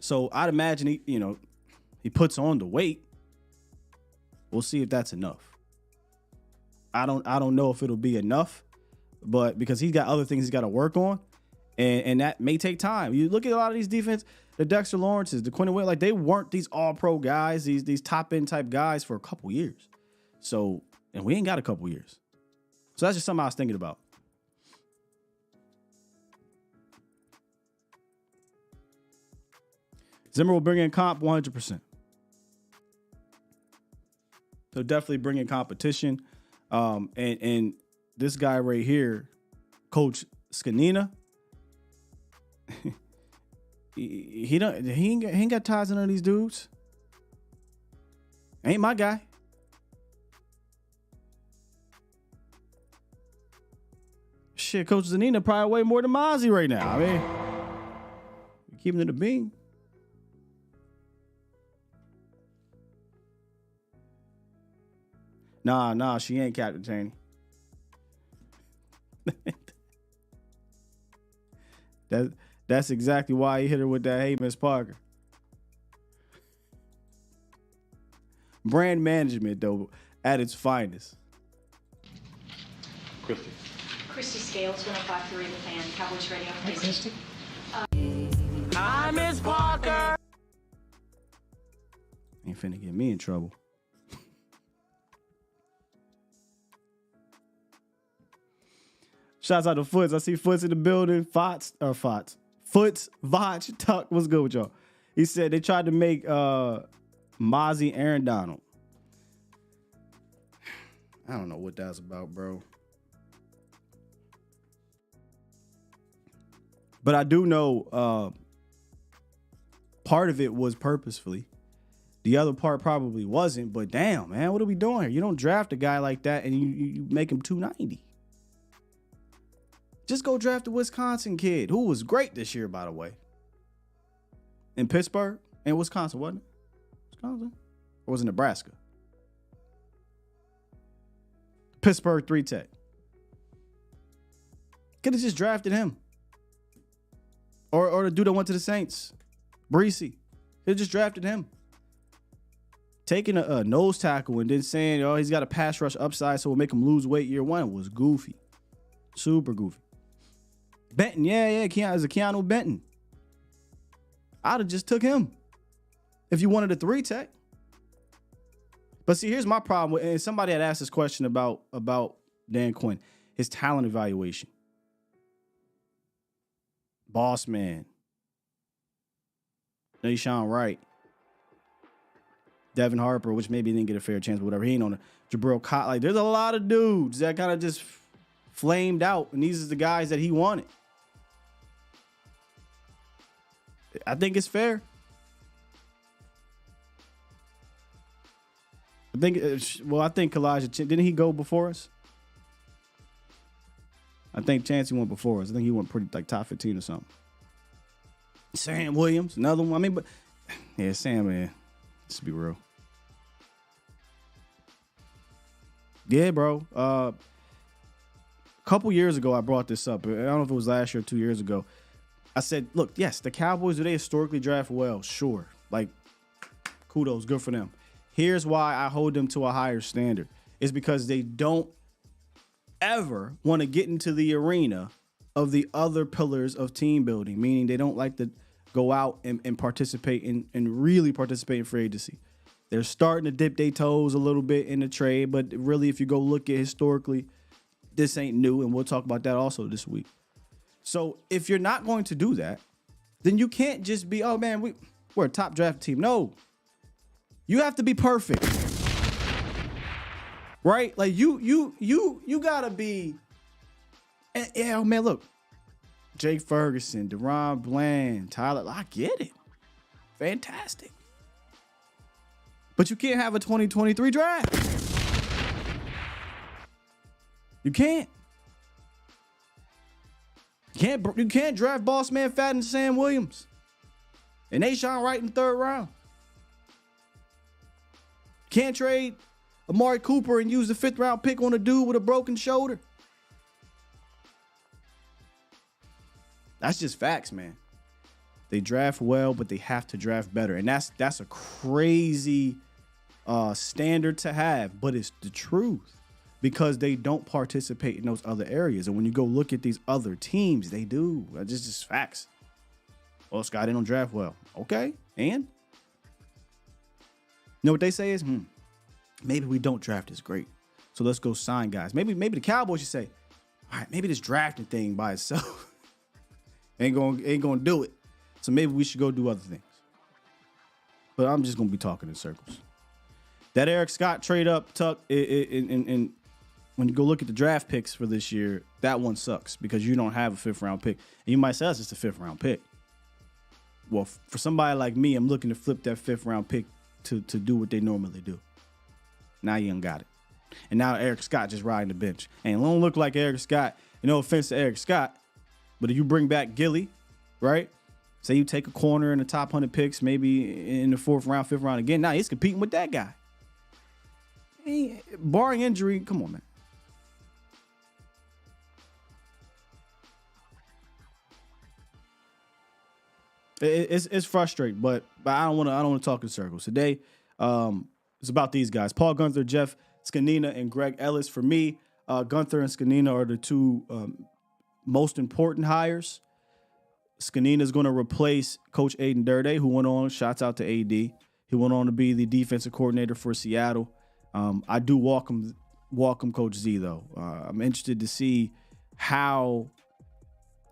So I'd imagine he puts on the weight. We'll see if that's enough. I don't know if it'll be enough, but because he's got other things he's got to work on, and that may take time. You look at a lot of these defense, the Dexter Lawrences, the Quentin Williams, like they weren't these all-pro guys, these top-end type guys for a couple years. So, and we ain't got a couple years. So that's just something I was thinking about. Zimmer will bring in comp 100%. He'll definitely bring in competition. And this guy right here, Coach Scanina, he ain't got ties to none of these dudes. Ain't my guy. shit, Coach Zanina probably way more than Mozzie right now. I mean, keeping it a bean. Nah, she ain't Captain Chaney. That's exactly why he hit her with that "Hey, Miss Parker." Brand management, though, at its finest. Christy Scales, 105.3 The Fan, Cowboys Radio. Hey, Christy. Hi, Miss Parker. Ain't finna get me in trouble. Shouts out to Foots. I see Foots in the building. Foots. Foots, Vach, Tuck. What's good with y'all? He said they tried to make Mozzie Aaron Donald. I don't know what that's about, bro. But I do know part of it was purposefully. The other part probably wasn't. But damn, man, what are we doing here? You don't draft a guy like that and you make him 290. Just go draft a Wisconsin kid who was great this year, by the way. In Pittsburgh and Wisconsin, wasn't it? Wisconsin? Or was it Nebraska? Pittsburgh 3 Tech. Could have just drafted him. Or the dude that went to the Saints. Breesy. Could have just drafted him. Taking a nose tackle and then saying, oh, he's got a pass rush upside, so we'll make him lose weight year one was goofy. Super goofy. Benton, yeah, Keanu Benton. I'd have just took him if you wanted a 3 Tech. But see, here's my problem. And somebody had asked this question about Dan Quinn, his talent evaluation. Boss man. Nahshon Wright. Devin Harper, which maybe didn't get a fair chance, but whatever. He ain't on it. Jabril Cott. Like, there's a lot of dudes that kind of just flamed out, and these are the guys that he wanted. I think it's fair. I think Kalijah, didn't he go before us? I think Chancey went before us. I think he went pretty like top 15 or something. Sam Williams, another one. I mean, but yeah, Sam, man, let's be real. Yeah, bro. A couple years ago, I brought this up. I don't know if it was last year or 2 years ago. I said, look, yes, the Cowboys, do they historically draft well? Sure. Like, kudos, good for them. Here's why I hold them to a higher standard. It's because they don't ever want to get into the arena of the other pillars of team building, meaning they don't like to go out and participate and really participate in free agency. They're starting to dip their toes a little bit in the trade, but really, if you go look at historically, this ain't new, and we'll talk about that also this week. So if you're not going to do that, then you can't just be, oh man, we're a top draft team. No, you have to be perfect, right? Like you gotta be. Yeah, man, look, Jake Ferguson, Deron Bland, Tyler, I get it, fantastic, but you can't have a 2023 draft. You can't. You can't draft boss man Fat and Sam Williams and Nahshon Wright in the 3rd round. Can't trade Amari Cooper and use the 5th round pick on a dude with a broken shoulder. That's just facts, man. They draft well, but they have to draft better, and that's a crazy standard to have, but it's the truth. Because they don't participate in those other areas. And when you go look at these other teams, they do. That's just facts. Oh, Scott, they don't draft well. Okay, and? You know what they say is, maybe we don't draft as great. So let's go sign guys. Maybe the Cowboys should say, all right, maybe this drafting thing by itself ain't gonna do it. So maybe we should go do other things. But I'm just gonna be talking in circles. That Eric Scott trade up, Tuck, in when you go look at the draft picks for this year, that one sucks because you don't have a 5th round pick. And you might say, that's just a 5th round pick. Well, for somebody like me, I'm looking to flip that 5th round pick to do what they normally do. Now you ain't got it. And now Eric Scott just riding the bench. And it don't look like Eric Scott No offense to Eric Scott, but if you bring back Gilly, right? Say you take a corner in the top 100 picks, maybe in the 4th round, 5th round again. Now he's competing with that guy. Barring injury, come on, man. It's frustrating, but I don't want to talk in circles today. It's about these guys: Paul Guenther, Jeff Scanina, and Greg Ellis. For me, Guenther and Scanina are the two most important hires. Scanina is going to replace Coach Aiden Durde, who went on. Shouts out to AD. He went on to be the defensive coordinator for Seattle. I do welcome Coach Z though. I'm interested to see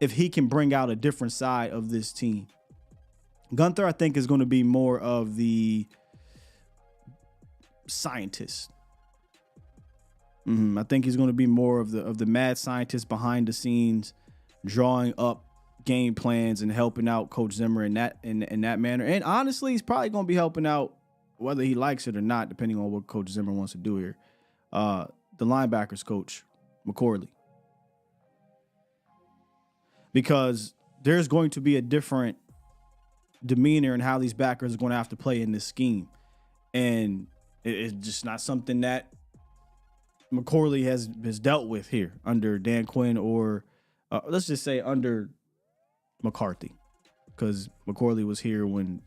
if he can bring out a different side of this team. Guenther, I think, is going to be more of the scientist. I think he's going to be more of the mad scientist behind the scenes, drawing up game plans and helping out Coach Zimmer in that manner. And honestly, he's probably going to be helping out whether he likes it or not, depending on what Coach Zimmer wants to do here. The linebackers coach, McCorley. Because there's going to be a different demeanor in how these backers are going to have to play in this scheme. And it's just not something that McCorley has dealt with here under Dan Quinn or let's just say under McCarthy, because McCorley was here when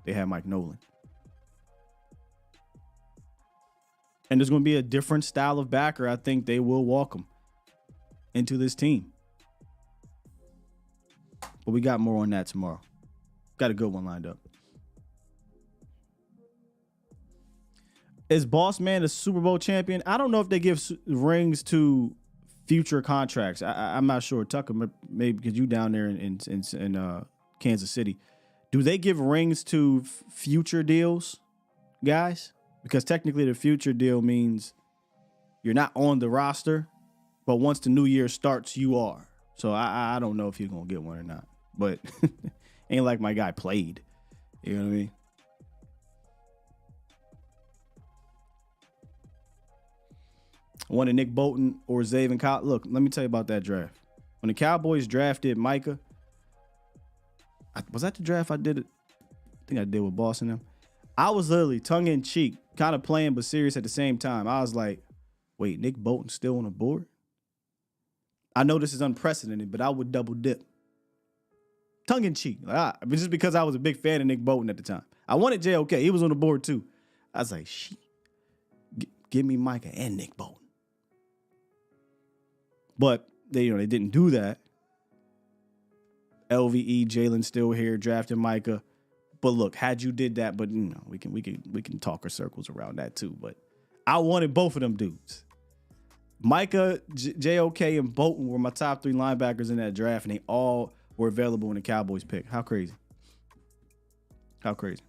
they had Mike Nolan. And there's going to be a different style of backer I think they will welcome into this team. But we got more on that tomorrow. Got a good one lined up. Is Boss Man a Super Bowl champion? I don't know if they give rings to future contracts. I'm not sure. Tucker, maybe because you down there in Kansas City. Do they give rings to future deals, guys? Because technically the future deal means you're not on the roster, but once the new year starts, you are. So I don't know if he's going to get one or not. But ain't like my guy played. You know what I mean? One of Nick Bolton or Zaven Collins. Look, let me tell you about that draft. When the Cowboys drafted Micah, was that the draft I did? I think I did with Boston them. I was literally tongue-in-cheek, kind of playing but serious at the same time. I was like, wait, Nick Bolton's still on the board? I know this is unprecedented, but I would double dip. Tongue-in-cheek. Just because I was a big fan of Nick Bolton at the time. I wanted JOK. He was on the board too. I was like, give me Micah and Nick Bolton. But they didn't do that. LVE, Jalen still here, drafting Micah. But look, had you did that, but we can talk our circles around that too. But I wanted both of them dudes. Micah, JOK, and Bolton were my top 3 linebackers in that draft, and they all were available when the Cowboys pick. How crazy? How crazy?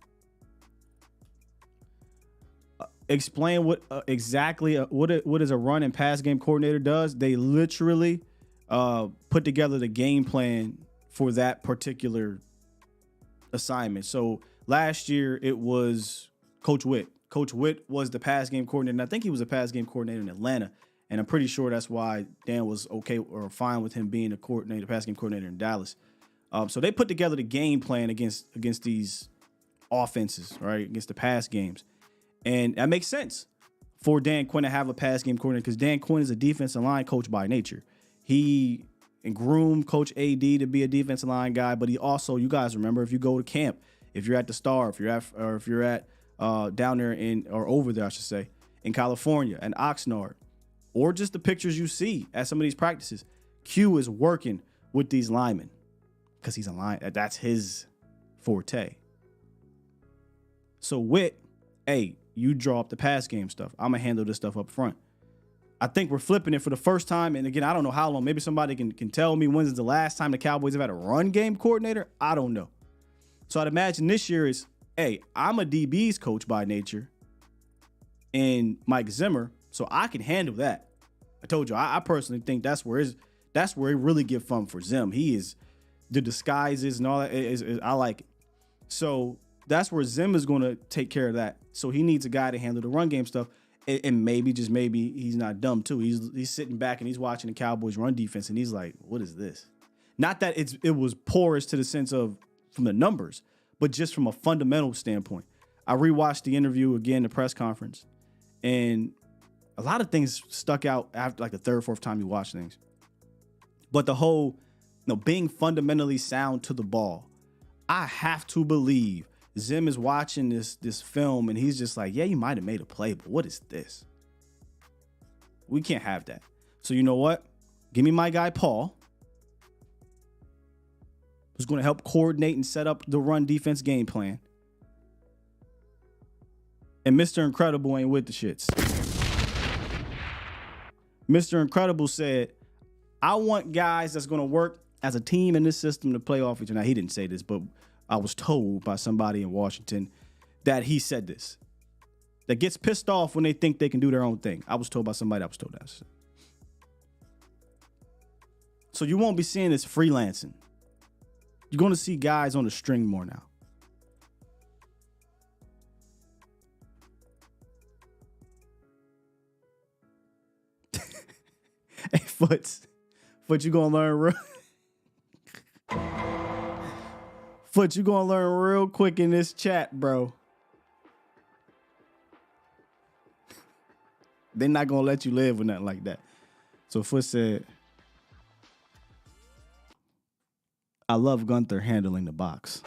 Explain what exactly what is a run and pass game coordinator does. They literally put together the game plan for that particular assignment. So last year it was Coach Witt. Coach Witt was the pass game coordinator, and I think he was a pass game coordinator in Atlanta. And I'm pretty sure that's why Dan was okay or fine with him being a pass game coordinator in Dallas. So they put together the game plan against these offenses, right? Against the pass games. And that makes sense for Dan Quinn to have a pass game coordinator because Dan Quinn is a defensive line coach by nature. He groomed Coach AD to be a defensive line guy, but he also, you guys remember, if you go to camp, if you're at the Star, if you're at down there over there, I should say, in California and Oxnard, or just the pictures you see at some of these practices, Q is working with these linemen because he's a line. That's his forte. So Witt, hey, you draw up the pass game stuff. I'm going to handle this stuff up front. I think we're flipping it for the first time. And again, I don't know how long. Maybe somebody can tell me when's the last time the Cowboys have had a run game coordinator. I don't know. So I'd imagine this year is, hey, I'm a DB's coach by nature and Mike Zimmer, so I can handle that. I told you, I personally think that's where it really get fun for Zim. He is the disguises and all that. I like it. So that's where Zim is going to take care of that. So he needs a guy to handle the run game stuff. And maybe, just maybe, he's not dumb too. He's sitting back and he's watching the Cowboys run defense and he's like, what is this? Not that it was porous to the sense of from the numbers, but just from a fundamental standpoint. I rewatched the interview again, the press conference, and a lot of things stuck out after like the third, fourth time you watch things. But the whole, being fundamentally sound to the ball, I have to believe Zim is watching this film and he's just like, yeah, you might have made a play, but what is this? We can't have that. So you know what? Give me my guy Paul, who's going to help coordinate and set up the run defense game plan. And Mr. Incredible ain't with the shits. Mr. Incredible said, I want guys that's going to work as a team in this system to play off each other. Now, he didn't say this, but I was told by somebody in Washington that he said this. That gets pissed off when they think they can do their own thing. I was told by somebody that was told that. So you won't be seeing this freelancing. You're going to see guys on the string more now. Hey, Foots, you gonna learn real. Foot, you gonna learn real quick in this chat, bro. They're not gonna let you live with nothing like that. So Foot said, I love Gunther handling the box.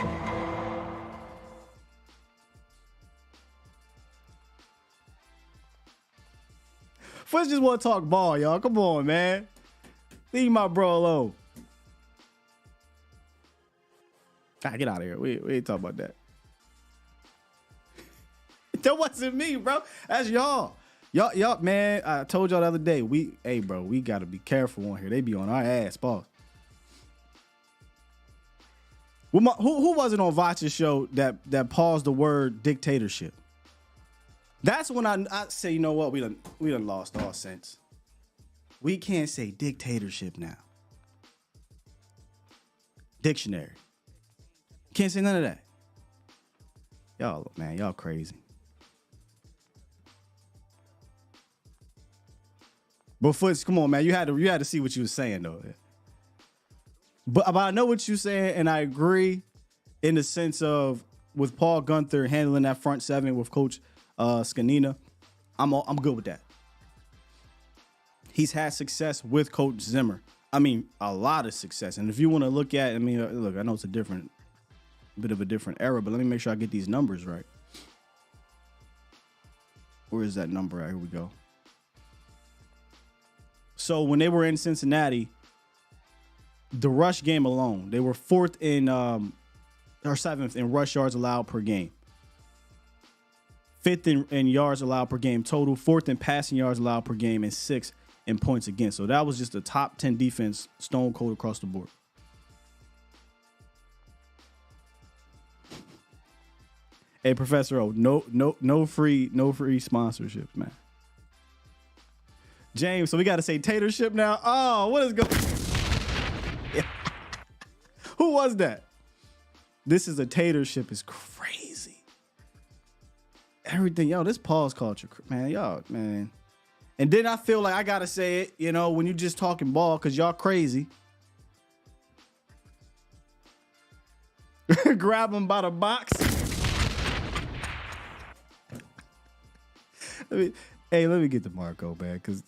Foot just want to talk ball, y'all. Come on, man. Leave my bro alone. Get out of here. We ain't talking about that. That wasn't me, bro. That's y'all. Y'all, man, I told y'all the other day, we got to be careful on here. They be on our ass, boss. Who was it on Voch's show that paused the word dictatorship? That's when I say, you know what? We done lost all sense. We can't say dictatorship now. Dictionary. Can't say none of that. Y'all, man, y'all crazy. But Foots, come on, man. You had to see what you was saying though. But I know what you're saying, and I agree in the sense of with Paul Gunther handling that front seven with Coach Scanina. I'm good with that. He's had success with Coach Zimmer. I mean, a lot of success. And if you want to look at, look, I know it's a bit of a different era, but let me make sure I get these numbers right. Where is that number at? Here we go. So when they were in Cincinnati, the rush game alone, they were fourth or seventh in rush yards allowed per game. Fifth in yards allowed per game total, fourth in passing yards allowed per game, and sixth in points against. So that was just a top 10 defense, stone cold across the board. Hey, Professor O, no free sponsorships, man. James, so we got to say tatership now. Oh, what is going? Who was that? This is a tatership is crazy. Everything, this pause culture, man, y'all, man. And then I feel like I gotta say it, when you just talking ball, cause y'all crazy. Grab them by the box. Let me get to Marco, man, cause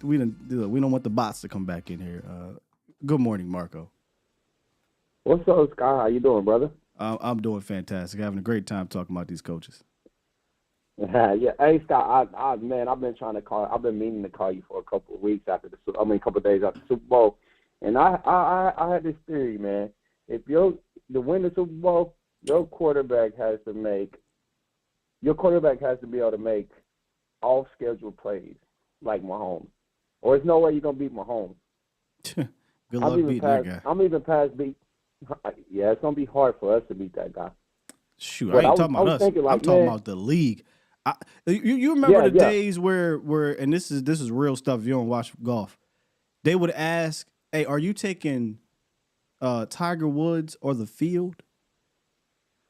we don't want the bots to come back in here. Good morning, Marco. What's up, Scott? How you doing, brother? I'm doing fantastic. Having a great time talking about these coaches. Yeah. Hey, Scott. I've been trying to call. I've been meaning to call you for a couple of weeks after a couple of days after the Super Bowl, and I had this theory, man. If to win the Super Bowl, your quarterback has to be able to make off schedule plays like Mahomes, or there's no way you're gonna beat Mahomes. Good luck beating that guy. I'm even past beat. Yeah, it's gonna be hard for us to beat that guy. Shoot, I ain't talking about us. I'm talking about the league. You remember the days where and this is real stuff. If you don't watch golf, they would ask, "Hey, are you taking Tiger Woods or the field?"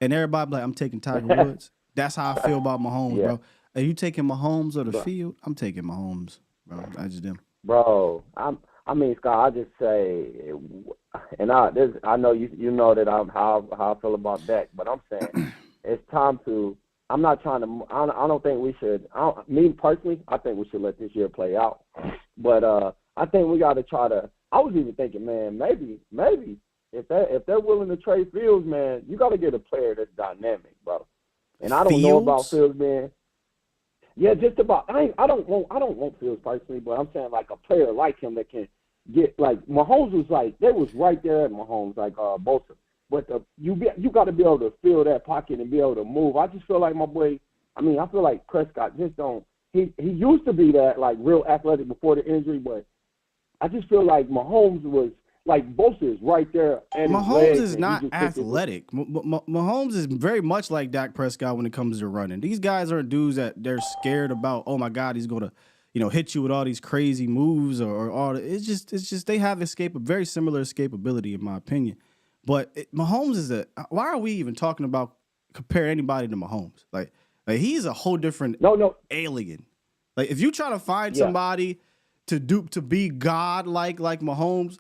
And everybody be like, "I'm taking Tiger Woods." That's how I feel about Mahomes, bro. Are you taking Mahomes or the field? I'm taking Mahomes, bro. I just am. Bro, I mean, Scott, I just say, and I know you know that how I feel about Dak, but I'm saying it's time to. I'm not trying to. I don't think we should. Me personally, I think we should let this year play out. But I think we got to try to. I was even thinking, man, maybe if they're willing to trade Fields, man, you got to get a player that's dynamic, bro. And I don't know about Fields, man. Yeah, just about. I don't want Fields personally, but I'm saying like a player like him that can get like Mahomes was like they was right there at Mahomes like Bosa. But you got to be able to fill that pocket and be able to move. I just feel like my boy. I mean, I feel like Prescott just don't. He used to be that like real athletic before the injury, but I just feel like Mahomes was like Bosa is right there. And Mahomes is not athletic. Mahomes is very much like Dak Prescott when it comes to running. These guys aren't dudes that they're scared about. Oh my God, he's gonna, hit you with all these crazy moves or all. It's just they have very similar escapability in my opinion. But Mahomes is why are we even talking about compare anybody to Mahomes? Like he's a whole different alien. Like if you try to find somebody to be God like Mahomes,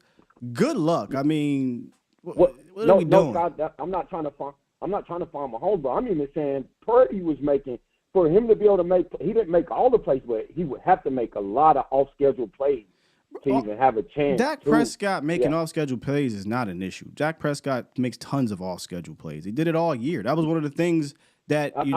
good luck. I mean, what are we doing? God, I'm not trying to find Mahomes, but I'm even saying Purdy was making for him to be able to make. He didn't make all the plays, but he would have to make a lot of off-schedule plays to even have a chance. Dak Prescott making off-schedule plays is not an issue. Dak Prescott makes tons of off-schedule plays. He did it all year. That was one of the things that he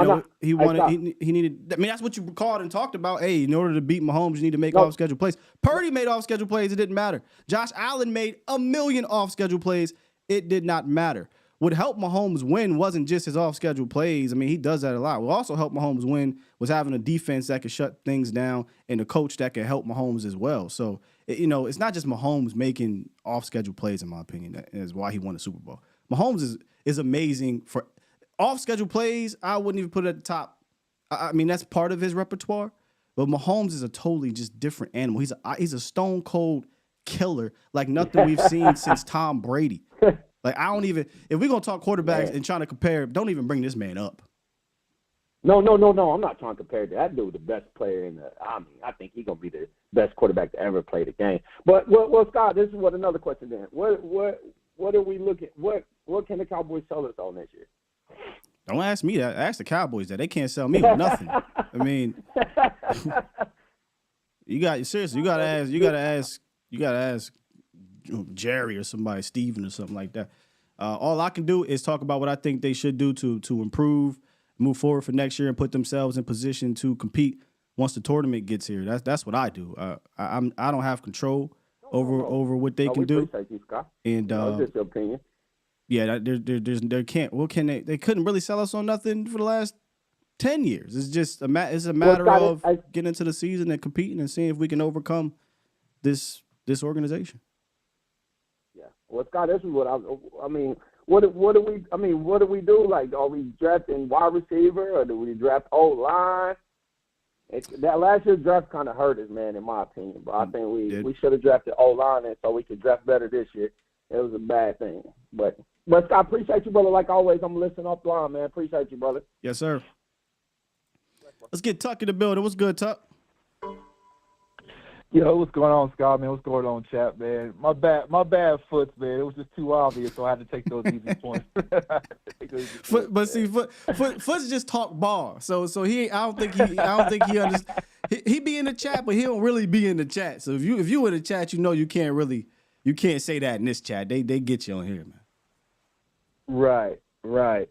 wanted. He needed. I mean, that's what you called and talked about. Hey, in order to beat Mahomes, you need to make off-schedule plays. Purdy made off-schedule plays. It didn't matter. Josh Allen made 1 million off-schedule plays. It did not matter. What helped Mahomes win wasn't just his off-schedule plays. I mean, he does that a lot. What also helped Mahomes win was having a defense that could shut things down and a coach that can help Mahomes as well. So, it's not just Mahomes making off-schedule plays, in my opinion. That is why he won the Super Bowl. Mahomes is amazing for off-schedule plays. I wouldn't even put it at the top. I mean, that's part of his repertoire. But Mahomes is a totally just different animal. He's a stone-cold killer like nothing we've seen since Tom Brady. Like, I don't even, if we're going to talk quarterbacks and trying to compare, don't even bring this man up. No. I'm not trying to compare that dude, the best player in the. I mean, I think he's going to be the best quarterback to ever play the game. But, well, Scott, this is another question then. What are we looking, what can the Cowboys sell us on this year? Don't ask me that. Ask the Cowboys that. They can't sell me with nothing. I mean, you got to ask Jerry or somebody, Steven or something like that. All I can do is talk about what I think they should do to improve, move forward for next year, and put themselves in position to compete once the tournament gets here. That's what I do. I don't have control over what they can do. Appreciate you, Scott. And that's just your opinion. Yeah, there can't. What can they? They couldn't really sell us on nothing for the last 10 years. It's just a matter of getting into the season and competing and seeing if we can overcome this organization. Well, Scott, this is what I mean. What do we do? Like, are we drafting wide receiver or do we draft O-line? That last year's draft kind of hurt us, man, in my opinion. But I think we should have drafted O-line so we could draft better this year. It was a bad thing. But Scott, appreciate you, brother. Like always, I'm listening offline, man. Appreciate you, brother. Yes, sir. Let's get Tuck in the building. What's good, Tuck? Yo, what's going on, Scott, man? What's going on, chat, man? My bad Foots, man. It was just too obvious, so I had to take those easy points. Foots just talk ball. So I don't think he understands. He be in the chat, but he don't really be in the chat. So if you in the chat, you can't say that in this chat. They get you on here, man. Right.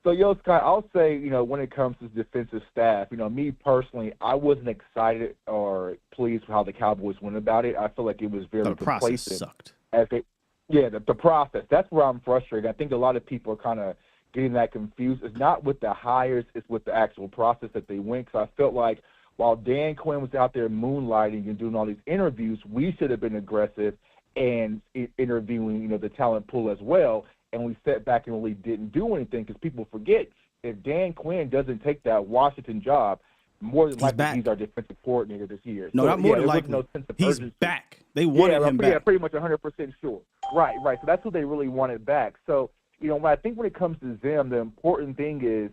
So, Scott, I'll say, when it comes to defensive staff, me personally, I wasn't excited or pleased with how the Cowboys went about it. I feel like it was very complacent. The process sucked. The process. That's where I'm frustrated. I think a lot of people are kind of getting that confused. It's not with the hires, it's with the actual process that they went. Because I felt like while Dan Quinn was out there moonlighting and doing all these interviews, we should have been aggressive and interviewing, the talent pool as well. And we sat back and really didn't do anything because people forget if Dan Quinn doesn't take that Washington job, more than likely he's our defensive coordinator this year. No, not more than likely. No sense of he's urgency. Back. They wanted him back. Yeah, pretty much 100% sure. Right. So that's who they really wanted back. So, when it comes to them, the important thing is,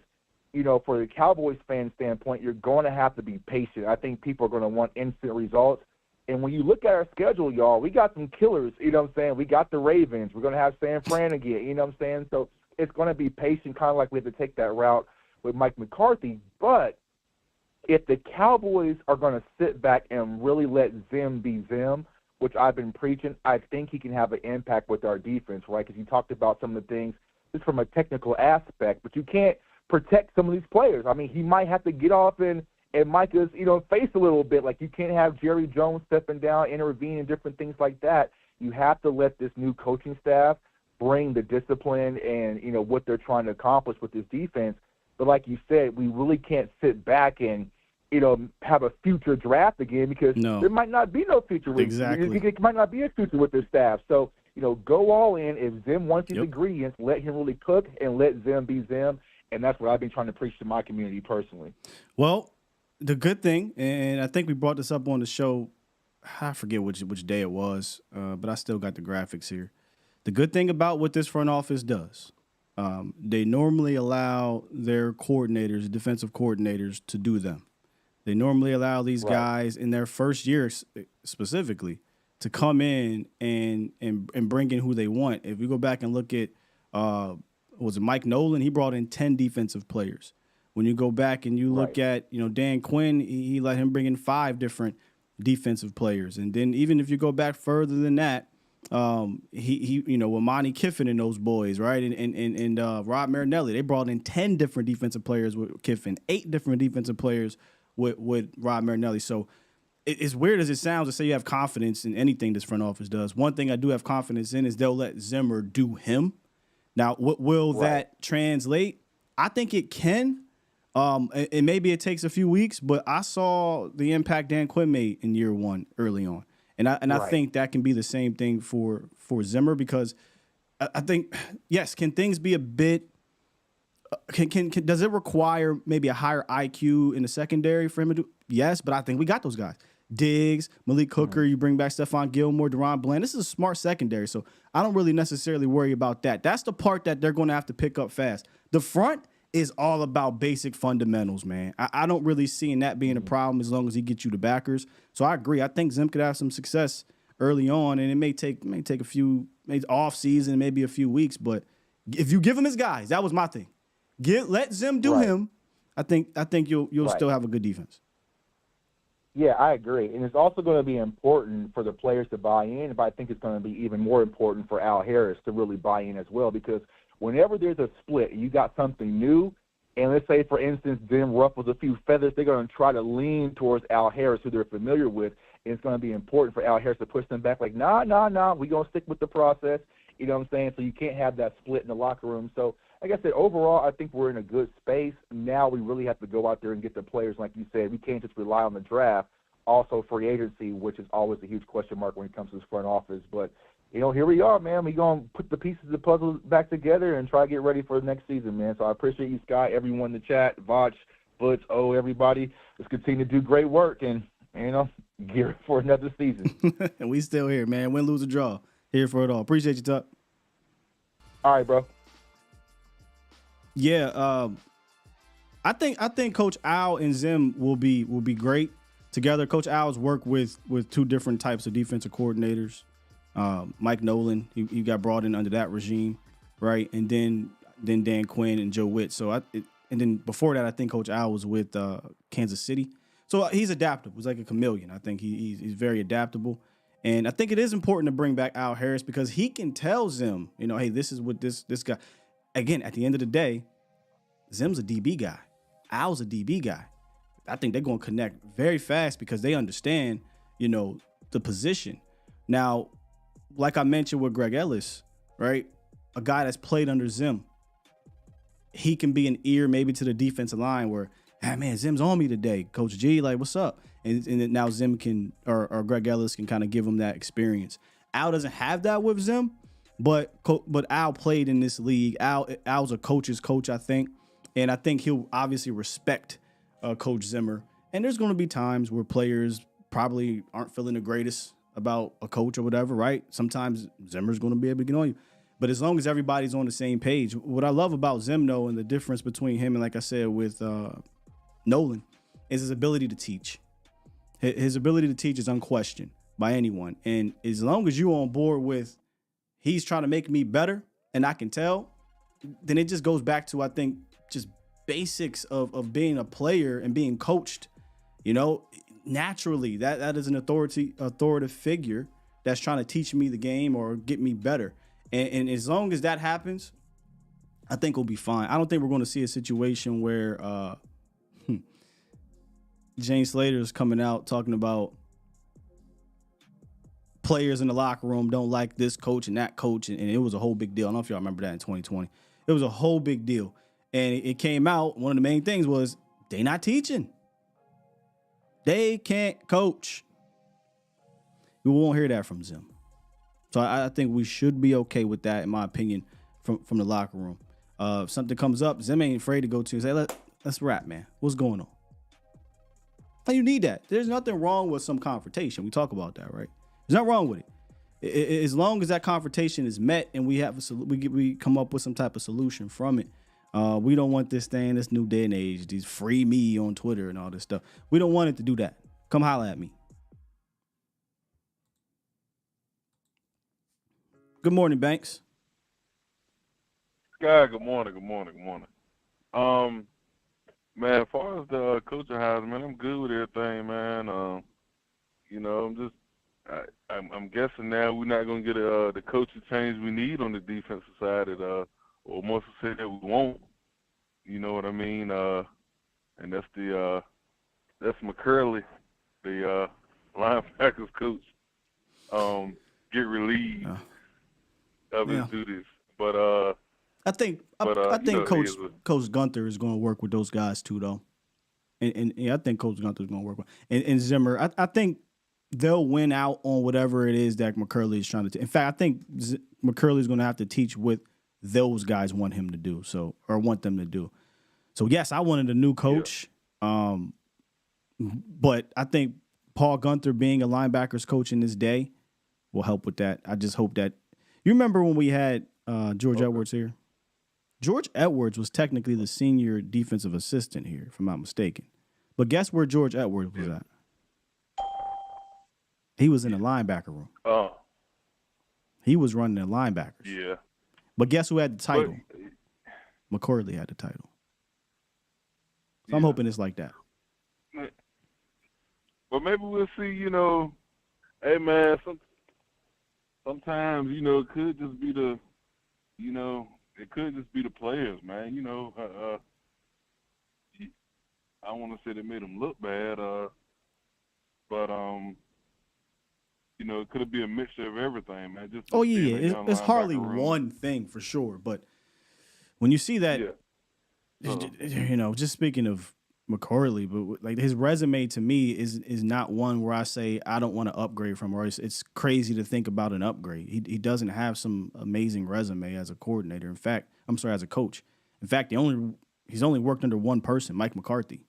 for the Cowboys fan standpoint, you're going to have to be patient. I think people are going to want instant results. And when you look at our schedule, y'all, we got some killers, you know what I'm saying? We got the Ravens. We're going to have San Fran again, you know what I'm saying? So it's going to be patient, kind of like we have to take that route with Mike McCarthy. But if the Cowboys are going to sit back and really let Zim be Zim, which I've been preaching, I think he can have an impact with our defense, right? Because you talked about some of the things just from a technical aspect, but you can't protect some of these players. I mean, he might have to get off in Micah's, face a little bit. Like, you can't have Jerry Jones stepping down, intervene, and different things like that. You have to let this new coaching staff bring the discipline and, what they're trying to accomplish with this defense. But like you said, we really can't sit back and, have a future draft again because there might not be no future. Exactly. It might not be a future with their staff. So, go all in. If Zim wants these ingredients, let him really cook and let Zim be Zim. And that's what I've been trying to preach to my community personally. Well, the good thing, and I think we brought this up on the show, I forget which day it was, but I still got the graphics here. The good thing about what this front office does, they normally allow their coordinators, defensive coordinators, to do them. They normally allow these guys in their first year specifically to come in and bring in who they want. If we go back and look at, was it Mike Nolan? He brought in 10 defensive players. When you go back and you look at, Dan Quinn, he let him bring in 5 different defensive players. And then even if you go back further than that, with Monty Kiffin and those boys, right? And Rob Marinelli, they brought in 10 different defensive players with Kiffin, 8 different defensive players with Rob Marinelli. So it's weird as it sounds to say you have confidence in anything this front office does. One thing I do have confidence in is they'll let Zimmer do him. Now, what will that translate? I think it can. And maybe it takes a few weeks, but I saw the impact Dan Quinn made in year 1 early on. And I think that can be the same thing for Zimmer because I think, yes, can things be a bit does it require maybe a higher IQ in the secondary for him to do? Yes, but I think we got those guys. Diggs, Malik Hooker, you bring back Stephon Gilmore, Deron Bland. This is a smart secondary, so I don't really necessarily worry about that. That's the part that they're going to have to pick up fast. The front is all about basic fundamentals, man. I don't really see that being a problem as long as he gets you the backers. So I agree. I think Zim could have some success early on, and it may take a few, maybe off season, maybe a few weeks. But if you give him his guys, that was my thing. Let Zim do him. I think you'll still have a good defense. Yeah, I agree. And it's also going to be important for the players to buy in, but I think it's going to be even more important for Al Harris to really buy in as well, because whenever there's a split and you got something new, and let's say, for instance, Zim ruffles a few feathers, they're going to try to lean towards Al Harris, who they're familiar with, and it's going to be important for Al Harris to push them back like, nah, we're going to stick with the process. You know what I'm saying? So you can't have that split in the locker room. So, like I said, overall, I think we're in a good space. Now we really have to go out there and get the players, like you said. We can't just rely on the draft. Also, free agency, which is always a huge question mark when it comes to this front office. But, here we are, man. We're going to put the pieces of the puzzle back together and try to get ready for the next season, man. So I appreciate you, Scott, everyone in the chat, Voch, Butch, everybody. Let's continue to do great work and, gear up for another season. And we still here, man. Win, lose, or draw. Here for it all. Appreciate you, Tuck. All right, bro. Yeah, I think Coach Al and Zim will be great together. Coach Al's worked with 2 different types of defensive coordinators. Mike Nolan, he got brought in under that regime, right? And then Dan Quinn and Joe Witt. So and then before that, I think Coach Al was with Kansas City. So he's adaptable. He's like a chameleon. I think he's very adaptable. And I think it is important to bring back Al Harris because he can tell Zim, hey, this is what this guy. Again, at the end of the day, Zim's a DB guy. Al's a DB guy. I think they're going to connect very fast because they understand, the position. Now, like I mentioned with Greg Ellis, right? A guy that's played under Zim. He can be an ear maybe to the defensive line where, man, Zim's on me today. Coach G, like, what's up? And now Zim can, or Greg Ellis can kind of give him that experience. Al doesn't have that with Zim, but Al played in this league. Al's a coach's coach, I think. And I think he'll obviously respect Coach Zimmer. And there's going to be times where players probably aren't feeling the greatest about a coach or whatever, right? Sometimes Zimmer's going to be able to get on you. But as long as everybody's on the same page, what I love about Zimno and the difference between him and, like I said, with Nolan, is his ability to teach. His ability to teach is unquestioned by anyone. And as long as you're on board with he's trying to make me better and I can tell, then it just goes back to, I think, just basics of being a player and being coached. You know, naturally, that is an authoritative figure that's trying to teach me the game or get me better. And as long as that happens, I think we'll be fine. I don't think we're going to see a situation where Jane Slater is coming out talking about players in the locker room don't like this coach and that coach, and it was a whole big deal. I don't know if y'all remember that in 2020. It was a whole big deal. And it came out, one of the main things was they not teaching. They can't coach. We won't hear that from Zim. So I think we should be okay with that, in my opinion, from the locker room. If something comes up, Zim ain't afraid to go to and say, let's rap, man. What's going on? And you need that. There's nothing wrong with some confrontation. We talk about that, right? There's nothing wrong with it. As long as that confrontation is met and we have we come up with some type of solution from it. We don't want this thing, this new day and age, these free me on Twitter and all this stuff. We don't want it to do that. Come holler at me. Good morning, Banks. Guy, good morning. Man, as far as the coaching house, man, I'm good with everything, man. You know, I'm guessing now we're not gonna get the coaching change we need on the defensive side, or more to say that we won't. You know what I mean? And that's McCurley, the linebackers coach. Get relieved of his duties, but I think Coach Gunther is going to work with those guys too, though, and I think Coach Gunther is going to work with and Zimmer. I think they'll win out on whatever it is that McCurley is trying to. In fact, I think McCurley is going to have to teach what those guys want him to do, or want them to do. So yes, I wanted a new coach, but I think Paul Gunther being a linebackers coach in this day will help with that. I just hope that you remember when we had George Edwards here. George Edwards was technically the senior defensive assistant here, if I'm not mistaken. But guess where George Edwards was at? He was in the linebacker room. Oh. He was running the linebackers. Yeah. But guess who had the title? McCorley had the title. So I'm hoping it's like that. But maybe we'll see, you know, hey, man, sometimes, you know, it could just be the players, man. You know, I don't want to say they made them look bad, but you know, it could be a mixture of everything, man. Just it's hardly one thing for sure. But when you see that, you know, just speaking of McCorley, but like his resume to me is not one where I say I don't want to upgrade from, or it's crazy to think about an upgrade. He doesn't have some amazing resume as a coordinator. In fact, as a coach. In fact, he's only worked under one person, Mike McCarthy.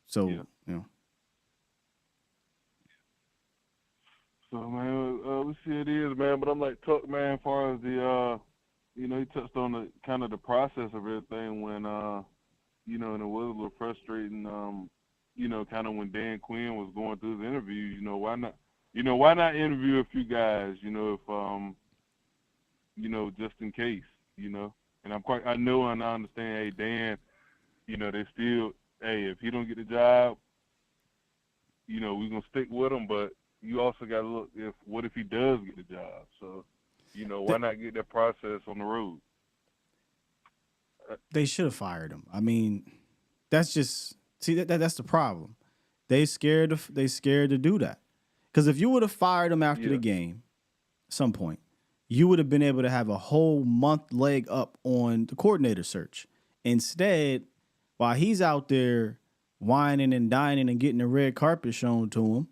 So you know. So man, we'll see it is, man. But I'm like Tuck, man. As far as the, you know, he touched on the kind of the process of everything when, you know, and it was a little frustrating, you know, kind of when Dan Quinn was going through his interview. You know, why not interview a few guys? You know, if you know, just in case, you know. And I know and I understand. Hey, Dan, you know, they still, hey, if he don't get the job, you know, we're gonna stick with him, but you also got to look what if he does get the job? So, you know, why not get that process on the road? They should have fired him. I mean, that's just that's the problem. They scared to do that. Because if you would have fired him after the game, at some point, you would have been able to have a whole month leg up on the coordinator search. Instead, while he's out there whining and dining and getting the red carpet shown to him,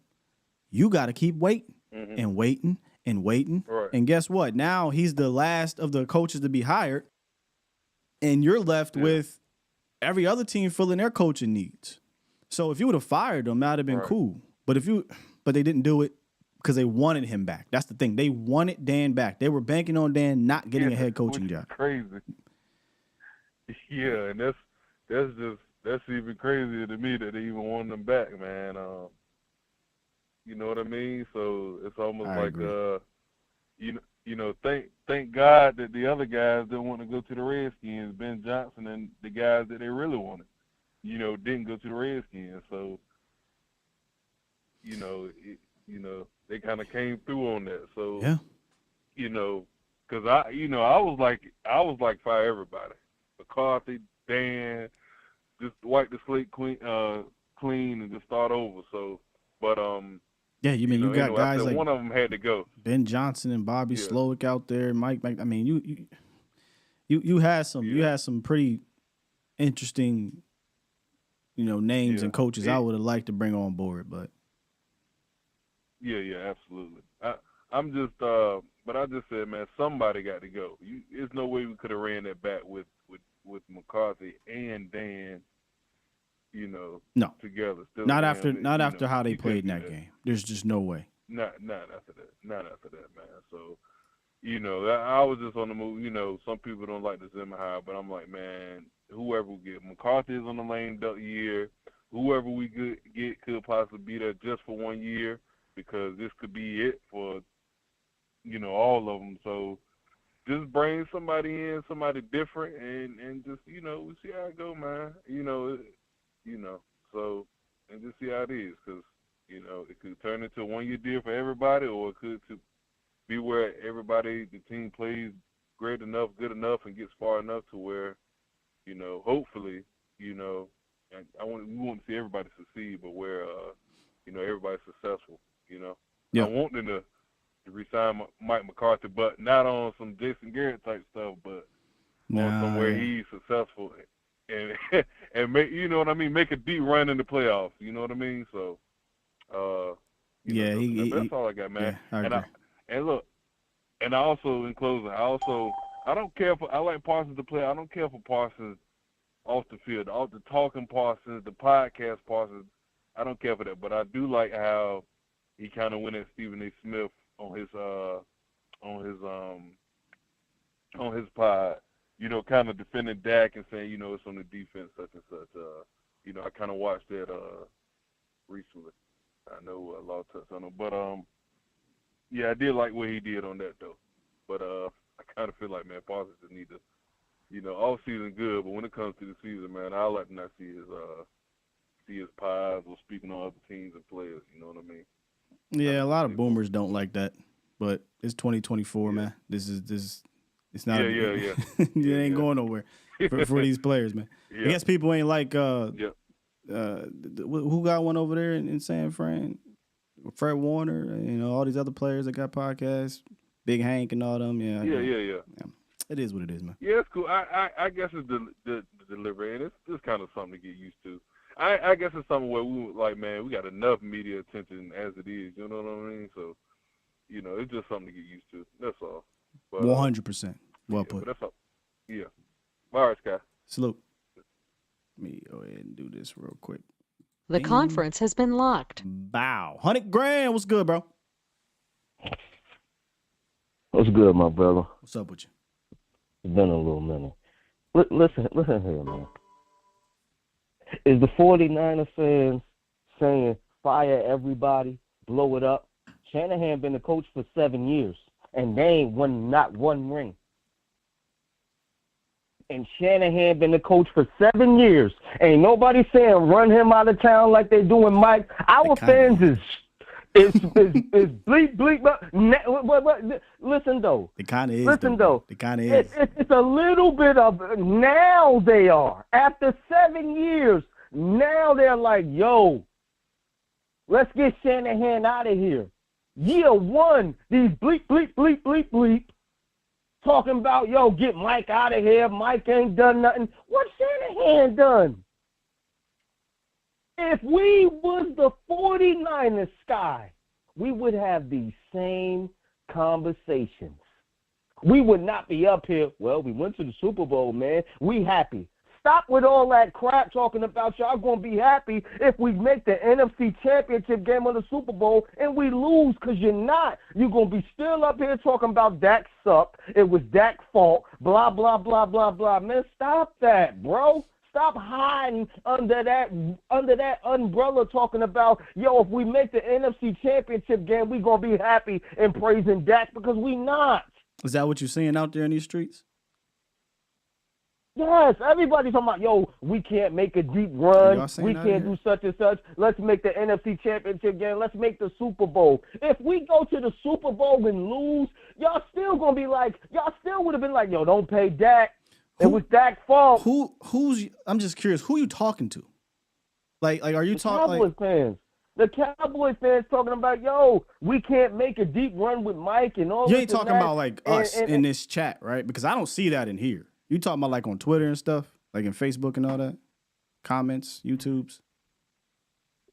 you got to keep waiting and waiting and waiting. Right. And guess what? Now he's the last of the coaches to be hired, and you're left with every other team filling their coaching needs. So if you would have fired him, that would have been cool. But they didn't do it. because they wanted him back. That's the thing. They wanted Dan back. They were banking on Dan not getting a head coaching job. Crazy. Yeah, and that's even crazier to me that they even want him back, man. You know what I mean? So it's almost like thank God that the other guys didn't want to go to the Redskins, Ben Johnson and the guys that they really wanted, didn't go to the Redskins. So, they kind of came through on that. So, yeah, because I was like fire everybody, McCarthy, Dan, just wipe the slate clean and just start over. So, but yeah, you mean you got guys like one of them had to go. Ben Johnson and Bobby Slowick out there, Mike. I mean, you had some pretty interesting, names and coaches I would have liked to bring on board, but yeah, absolutely. I'm just, but I just said, man, somebody got to go. There's no way we could have ran that back with McCarthy and Dan. No, together. Still not after how they played in that game. There's just no way. Not after that. Not after that, man. So, I was just on the move. Some people don't like the Zimmer hire, but I'm like, man, whoever we get, McCarthy is on the lame duck year. Whoever we get could possibly be there just for 1 year, because this could be it for, all of them. So, just bring somebody in, somebody different, and just, we see how it go, man. So, and just see how it is, because, it could turn into a 1 year deal for everybody, or it could be where the team plays great enough, good enough, and gets far enough to where, hopefully, and we want to see everybody succeed, but where, everybody's successful, Yeah. I want them to re-sign Mike McCarthy, but not on some Jason Garrett type stuff, but on somewhere he's successful and make, what I mean, make a deep run in the playoffs. You know what I mean? So, that's all I got, man. Yeah, and look, and I also, in closing, I don't care I like Parsons to play. I don't care for Parsons off the field, off the talking Parsons, the podcast Parsons. I don't care for that, but I do like how he kind of went at Stephen A. Smith on his pod, kind of defending Dak and saying, it's on the defense, such and such. I kind of watched that recently. I know a lot of touched on it, but I did like what he did on that though. But I kind of feel like, man, Parsons just need to, all season good, but when it comes to the season, man, I like to not see his pies or speaking on other teams and players. You know what I mean? Yeah, a lot of boomers don't like that, but it's 2024, man. It's not. Yeah. It ain't going nowhere for these players, man. I guess people ain't like who got one over there in San Fran? Fred Warner, all these other players that got podcasts, Big Hank and all them. Yeah. It is what it is, man. Yeah, it's cool. I guess it's the delivery, and it's just kind of something to get used to. I guess it's something where we like, man, we got enough media attention as it is. You know what I mean? So, it's just something to get used to. That's all. 100%. Well put. But that's all. Yeah. All right, Sky. Salute. Let me go ahead and do this real quick. The conference has been locked. Bow. 100 grand. What's good, bro? What's good, my brother? What's up with you? It's been a little minute. Listen here, man. Is the 49er fans saying fire everybody, blow it up? Shanahan been the coach for 7 years, and they ain't won not one ring. And Shanahan been the coach for 7 years. Ain't nobody saying run him out of town like they doing Mike. Our fans is bleep. But listen though. It kind of is. Listen though. It kind of is. It's a little bit of now they are after 7 years. Now they're like, yo, let's get Shanahan out of here. Year one, these bleep. Talking about, yo, get Mike out of here. Mike ain't done nothing. What Shanahan done? If we was the 49ers, Sky, we would have these same conversations. We would not be up here. Well, we went to the Super Bowl, man. We happy. Stop with all that crap talking about y'all going to be happy if we make the NFC Championship game of the Super Bowl and we lose, because you're not. You're going to be still up here talking about Dak sucked. It was Dak's fault, blah, blah, blah, blah, blah. Man, stop that, bro. Stop hiding under that umbrella talking about, yo, if we make the NFC Championship game, we going to be happy and praising Dak, because we not. Is that what you're seeing out there in these streets? Yes, everybody's talking about, yo, we can't make a deep run. We can't do such and such. Let's make the NFC Championship game. Let's make the Super Bowl. If we go to the Super Bowl and lose, y'all still going to be like, y'all still would have been like, yo, don't pay Dak. It was Dak's fault. I'm just curious, who are you talking to? Like are you talking Cowboys fans? The Cowboys fans talking about, yo, we can't make a deep run with Mike and all. You ain't talking about like us in this chat, right? Because I don't see that in here. You talking about like on Twitter and stuff, like in Facebook and all that, comments, YouTubes.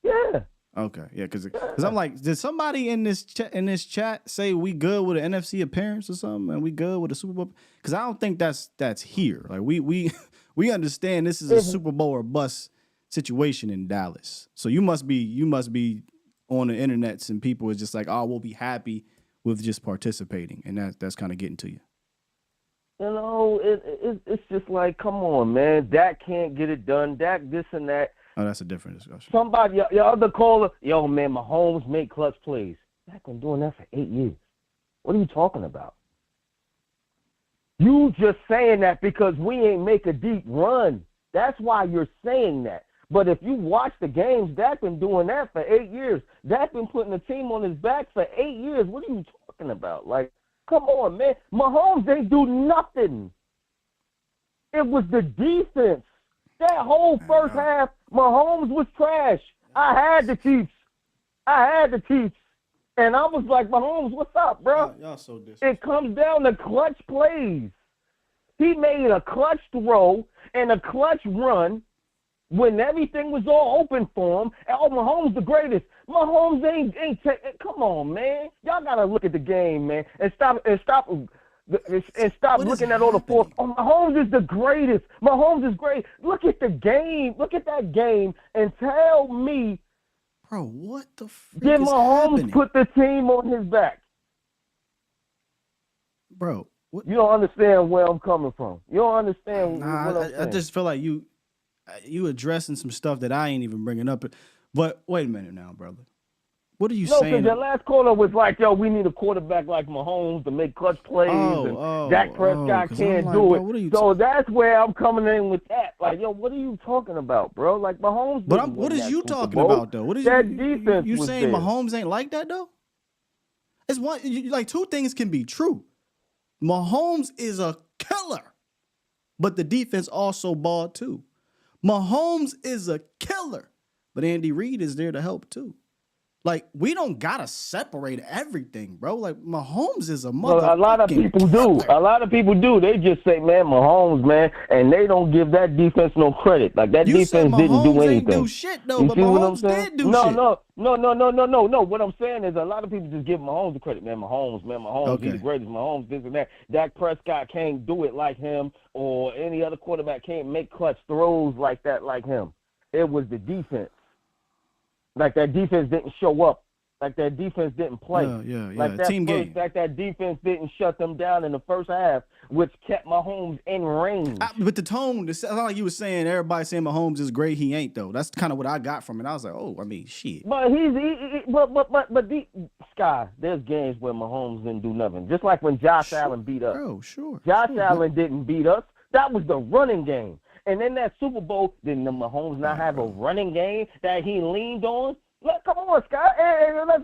Yeah. Okay, yeah, because I'm like, did somebody in this chat say we good with an NFC appearance or something, and we good with a Super Bowl? Because I don't think that's here. Like we understand this is a Super Bowl or bust situation in Dallas. So you must be on the internets and people is just like, oh, we'll be happy with just participating, and that's kind of getting to you. You know, it's just like, come on, man. Dak can't get it done. Dak this and that. Oh, that's a different discussion. Somebody, your other caller, yo, man, Mahomes make clutch plays. Dak been doing that for 8 years. What are you talking about? You just saying that because we ain't make a deep run. That's why you're saying that. But if you watch the games, Dak been doing that for 8 years. Dak been putting the team on his back for 8 years. What are you talking about? Like, come on, man. Mahomes ain't do nothing. It was the defense. That whole first half, Mahomes was trash. I had the Chiefs. And I was like, Mahomes, what's up, bro? Y'all so disrespectful. It comes down to clutch plays. He made a clutch throw and a clutch run when everything was all open for him. And, oh, Mahomes the greatest. Mahomes ain't come on, man. Y'all got to look at the game, man, and stop looking at all the fourth. Oh, Mahomes is the greatest. Mahomes is great. Look at the game. Look at that game and tell me, bro, what the frick did is Mahomes happening? put the team on his back? Bro, what? You don't understand where I'm coming from. You don't understand what I'm I saying. just feel like you addressing some stuff that I ain't even bringing up. But wait a minute now, brother. What are you saying? No, because your last caller was like, yo, we need a quarterback like Mahomes to make clutch plays, and Dak Prescott can't do it. So that's where I'm coming in with that. Like, yo, what are you talking about, bro? Like, Mahomes. But what is you talking about, though? What is that defense? You saying there. Mahomes ain't like that, though? It's one. Like, two things can be true. Mahomes is a killer, but the defense also balled too. Mahomes is a killer, but Andy Reid is there to help too. Like, we don't gotta separate everything, bro. Like, Mahomes is a motherfucking a lot of people do. A lot of people do. They just say, man, Mahomes, man, and they don't give that defense no credit. Like, that defense didn't do anything. Ain't do shit, though, but Mahomes did do shit. No. What I'm saying is a lot of people just give Mahomes the credit. Man, Mahomes, he's the greatest. Mahomes, this and that. Dak Prescott can't do it like him, or any other quarterback can't make clutch throws like that like him. It was the defense. Like, that defense didn't show up. Like, that defense didn't play. Yeah. Like, that team game. Like, that defense didn't shut them down in the first half, which kept Mahomes in range. But the tone, it sounded like you were saying everybody saying Mahomes is great. He ain't, though. That's kind of what I got from it. I was like, oh, I mean, shit. But Sky, there's games where Mahomes didn't do nothing. Just like when Josh Allen beat us. Oh, sure. Josh Allen didn't beat us. That was the running game. And in that Super Bowl, didn't Mahomes not have a running game that he leaned on? Come on, Scott. Hey, let's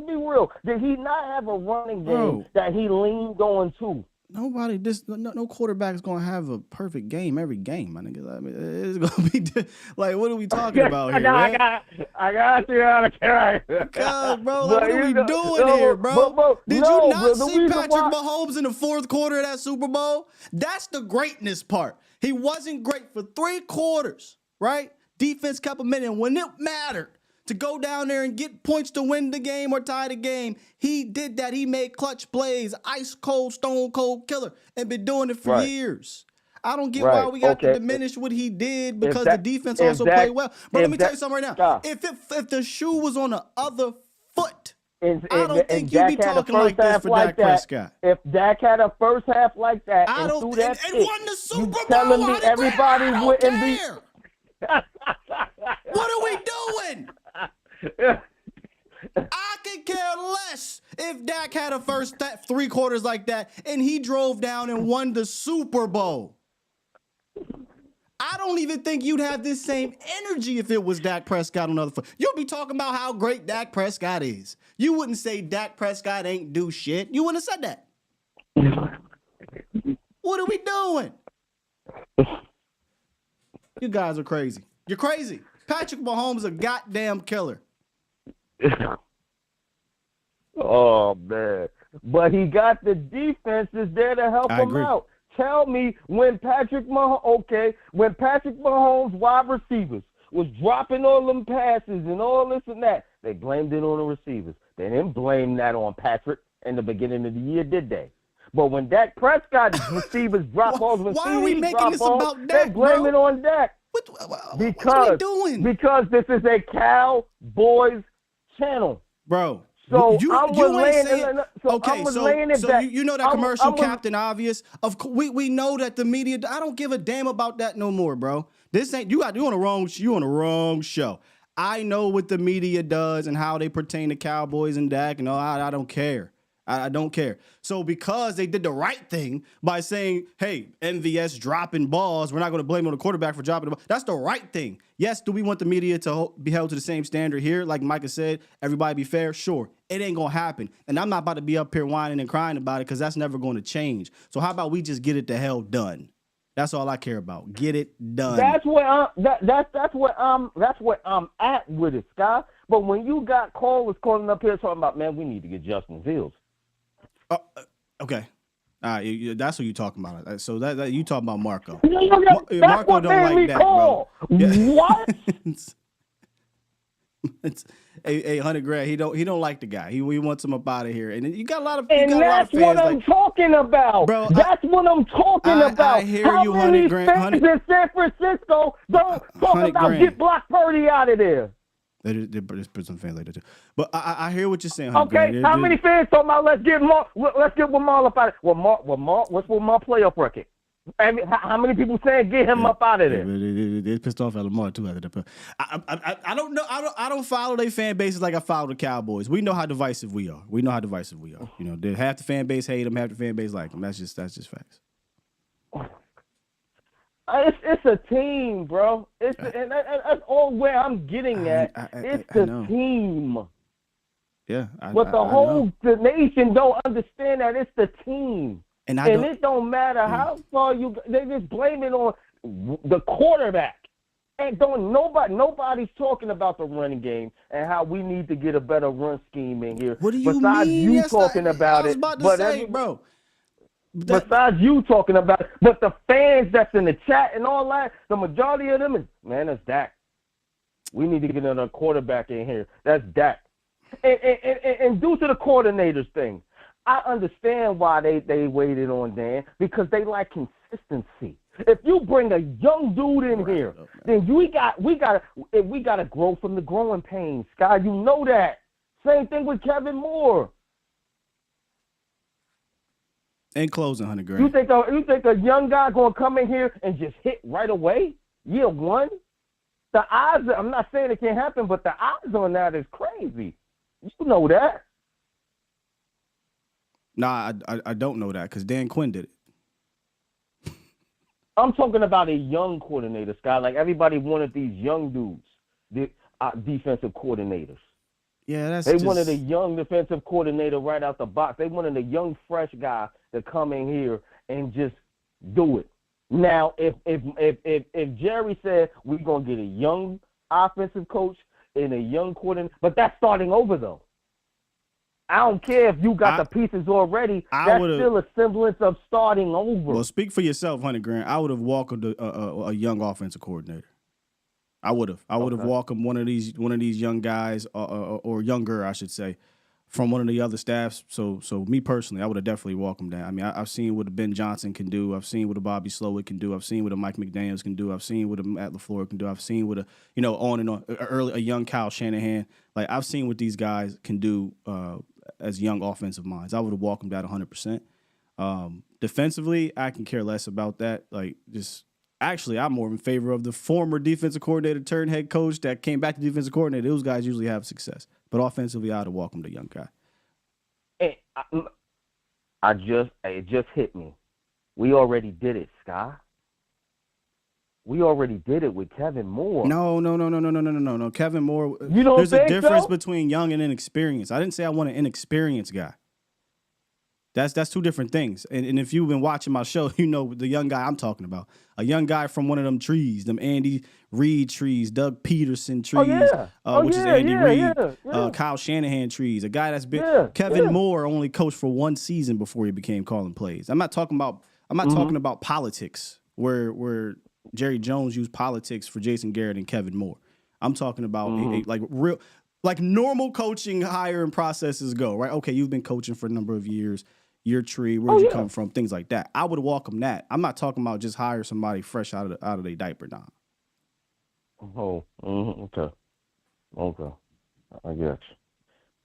be real. Did he not have a running game that he leaned on too? Nobody, no quarterback is gonna have a perfect game every game, my nigga. I mean, it's gonna be like, what are we talking about here? I got you. Because, bro, like, what are we doing here, bro? Did you not see Patrick Mahomes in the fourth quarter of that Super Bowl? That's the greatness part. He wasn't great for 3 quarters, right? Defense kept him in, and when it mattered to go down there and get points to win the game or tie the game, he did that. He made clutch plays, ice cold, stone cold killer, and been doing it for years. I don't get why we got to diminish what he did because the defense also played well. But let me tell you something right now. If the shoe was on the other foot, I don't think you'd be talking like this for Dak Prescott. If Dak had a first half like that and won the Super Bowl, telling me everybody wouldn't be. What are we doing? I could care less if Dak had a first 3 quarters like that and he drove down and won the Super Bowl. I don't even think you'd have this same energy if it was Dak Prescott on the other foot. You'll be talking about how great Dak Prescott is. You wouldn't say Dak Prescott ain't do shit. You wouldn't have said that. What are we doing? You guys are crazy. You're crazy. Patrick Mahomes is a goddamn killer. Oh, man. But he got the defenses there to help him out. Tell me when Patrick Mahomes wide receivers was dropping all them passes and all this and that, they blamed it on the receivers. They didn't blame that on Patrick in the beginning of the year, did they? But when Dak Prescott's receivers drop balls, why are we making this about Dak, they blame it on Dak. What are we doing? Because this is a Cowboys channel. Bro. So you I was laying it back. You know that commercial, Captain Obvious. We know that the media. I don't give a damn about that no more, bro. This ain't you on the wrong show. I know what the media does and how they pertain to Cowboys and Dak and all. I don't care. I don't care. So because they did the right thing by saying, hey, MVS dropping balls, we're not going to blame on the quarterback for dropping the ball. That's the right thing. Yes, do we want the media to be held to the same standard here? Like Micah said, everybody be fair? Sure. It ain't going to happen. And I'm not about to be up here whining and crying about it because that's never going to change. So how about we just get it the hell done? That's all I care about. Get it done. That's what I'm at with it, Scott. But when you got callers calling up here talking about, man, we need to get Justin Fields. Okay. That's what you're talking about. So that you talking about Marco. That's Marco what don't like that, call. bro. Yeah. What? it's $100,000. He don't like the guy. He wants him up out of here. And you got a lot of fans. That's what I'm talking about. Bro, that's what I'm talking about. I hear you, $100,000. Fans in San Francisco don't talk about get Brock Purdy out of there. They put some fans like that too. But I hear what you're saying. Okay, how many fans talking about let's get Lamar up out of there? What's Lamar playoff record? How many people saying get him up out of there? They pissed off at Lamar too after that. I don't know. I don't follow their fan bases like I follow the Cowboys. We know how divisive we are. You know, half the fan base hate them, half the fan base like them. That's just facts. It's a team, bro. And that's all where I'm getting at. It's the team. Yeah. The nation don't understand that it's the team. And it don't matter how far they just blame it on the quarterback. And nobody's talking about the running game and how we need to get a better run scheme in here. What do you besides mean? You talking about it. Bro. Besides you talking about it, but the fans that's in the chat and all that, the majority of them is, man, that's Dak. We need to get another quarterback in here. That's Dak. And due to the coordinators thing, I understand why they waited on Dan because they like consistency. If you bring a young dude in here, then we gotta grow from the growing pains, Sky. You know that. Same thing with Kevin Moore. In closing, $100,000. You think a young guy gonna come in here and just hit right away? Year one? The odds. I'm not saying it can't happen, but the odds on that is crazy. You know that. Nah, I don't know that because Dan Quinn did it. I'm talking about a young coordinator, Scott. Like everybody wanted these young dudes, the defensive coordinators. Yeah, they wanted a young defensive coordinator right out the box. They wanted a young, fresh guy to come in here and just do it. Now, if Jerry said we're gonna get a young offensive coach and a young coordinator, but that's starting over though. I don't care if you got the pieces already. That's still a semblance of starting over. Well, speak for yourself, $100,000. I would have welcomed a young offensive coordinator. I would have welcomed one of these young guys or younger, I should say, from one of the other staffs. So me personally, I would have definitely welcomed that. I mean, I've seen what a Ben Johnson can do. I've seen what a Bobby Slowick can do. I've seen what a Mike McDaniels can do. I've seen what a Matt LaFleur can do. I've seen what on and on. A young Kyle Shanahan. Like, I've seen what these guys can do as young offensive minds. I would have welcomed that 100%. Defensively, I can care less about that. Like, actually, I'm more in favor of the former defensive coordinator turned head coach that came back to defensive coordinator. Those guys usually have success. But offensively, I'd have welcomed a young guy. Hey, it just hit me. We already did it, Sky. We already did it with Kevin Moore. No. Kevin Moore. You don't There's a think difference so? between young and inexperienced. I didn't say I want an inexperienced guy. That's two different things. And if you've been watching my show, you know the young guy I'm talking about. A young guy from one of them trees, them Andy Reid trees, Doug Peterson trees, which is Andy Reid, Kyle Shanahan trees. A guy that's been Kevin Moore only coached for one season before he became calling plays. I'm not talking about politics where Jerry Jones used politics for Jason Garrett and Kevin Moore. I'm talking about like normal coaching hiring processes go, right? Okay, you've been coaching for a number of years. Your tree, where'd you come from? Things like that. I would welcome that. I'm not talking about just hire somebody fresh out of their diaper now. Okay. I get you.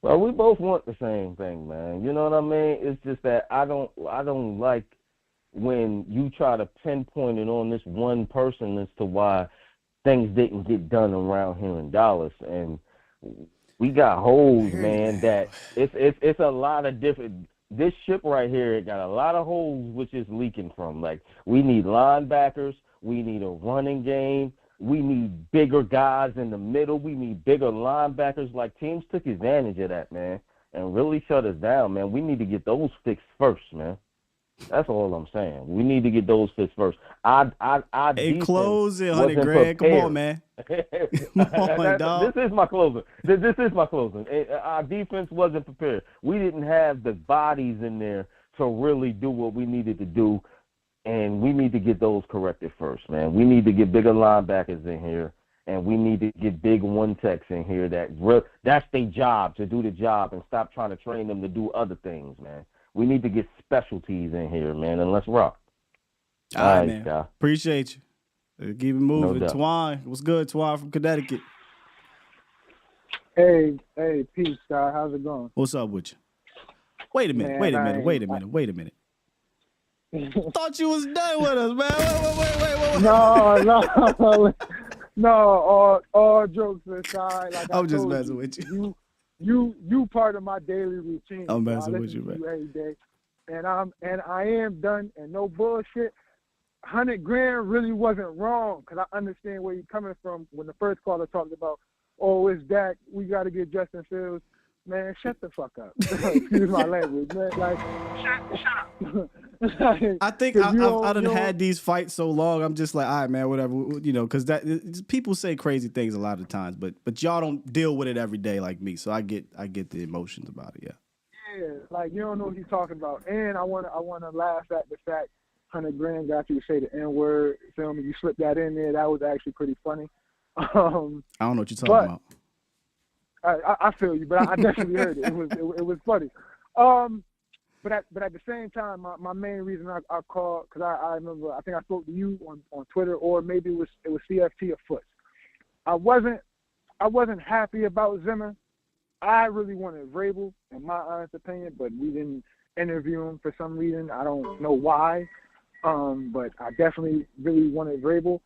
Well, we both want the same thing, man. You know what I mean? It's just that I don't like when you try to pinpoint it on this one person as to why things didn't get done around here in Dallas. And we got holes, man, that it's a lot of different. This ship right here, it got a lot of holes which is leaking from. Like, we need linebackers, we need a running game, we need bigger guys in the middle, we need bigger linebackers. Like, teams took advantage of that, man, and really shut us down, man. We need to get those fixed first, man. That's all I'm saying. We need to get those fixed first. Hey, close it, 100 grand. Come on, man. Come on, dog. This is my closing. This is my closing. Our defense wasn't prepared. We didn't have the bodies in there to really do what we needed to do, and we need to get those corrected first, man. We need to get bigger linebackers in here, and we need to get big one-techs in here. That's their job, to do the job, and stop trying to train them to do other things, man. We need to get specialties in here, man, and let's rock. All right, man. Guy. Appreciate you. Keep it moving. No Twine, what's good, Twine from Connecticut? Hey, peace, guy. How's it going? What's up with you? Wait a minute. Thought you was done with us, man. Wait. No. All jokes aside, like I'm just messing with you. You part of my daily routine. I'm messing with you, man. Every day, and I am done, and no bullshit. 100 grand really wasn't wrong, because I understand where you're coming from. When the first caller talked about, it's Dak, we got to get Justin Fields. Man, shut the fuck up. Excuse my language, man. Like, shut up. I think I've had these fights so long. I'm just like, all right, man, whatever, because people say crazy things a lot of times, but y'all don't deal with it every day like me. So I get the emotions about it. Yeah, like, you don't know what you're talking about, and I want to laugh at the fact 100 grand got you to say the N-word. Feel me? You slipped that in there. That was actually pretty funny. I don't know what you're talking about. I feel you, but I definitely heard it. It was funny. But at the same time, my main reason I called, because I remember, I think I spoke to you on Twitter, or maybe it was CFT or Foots. I wasn't happy about Zimmer. I really wanted Vrabel, in my honest opinion, but we didn't interview him for some reason. I don't know why, but I definitely really wanted Vrabel.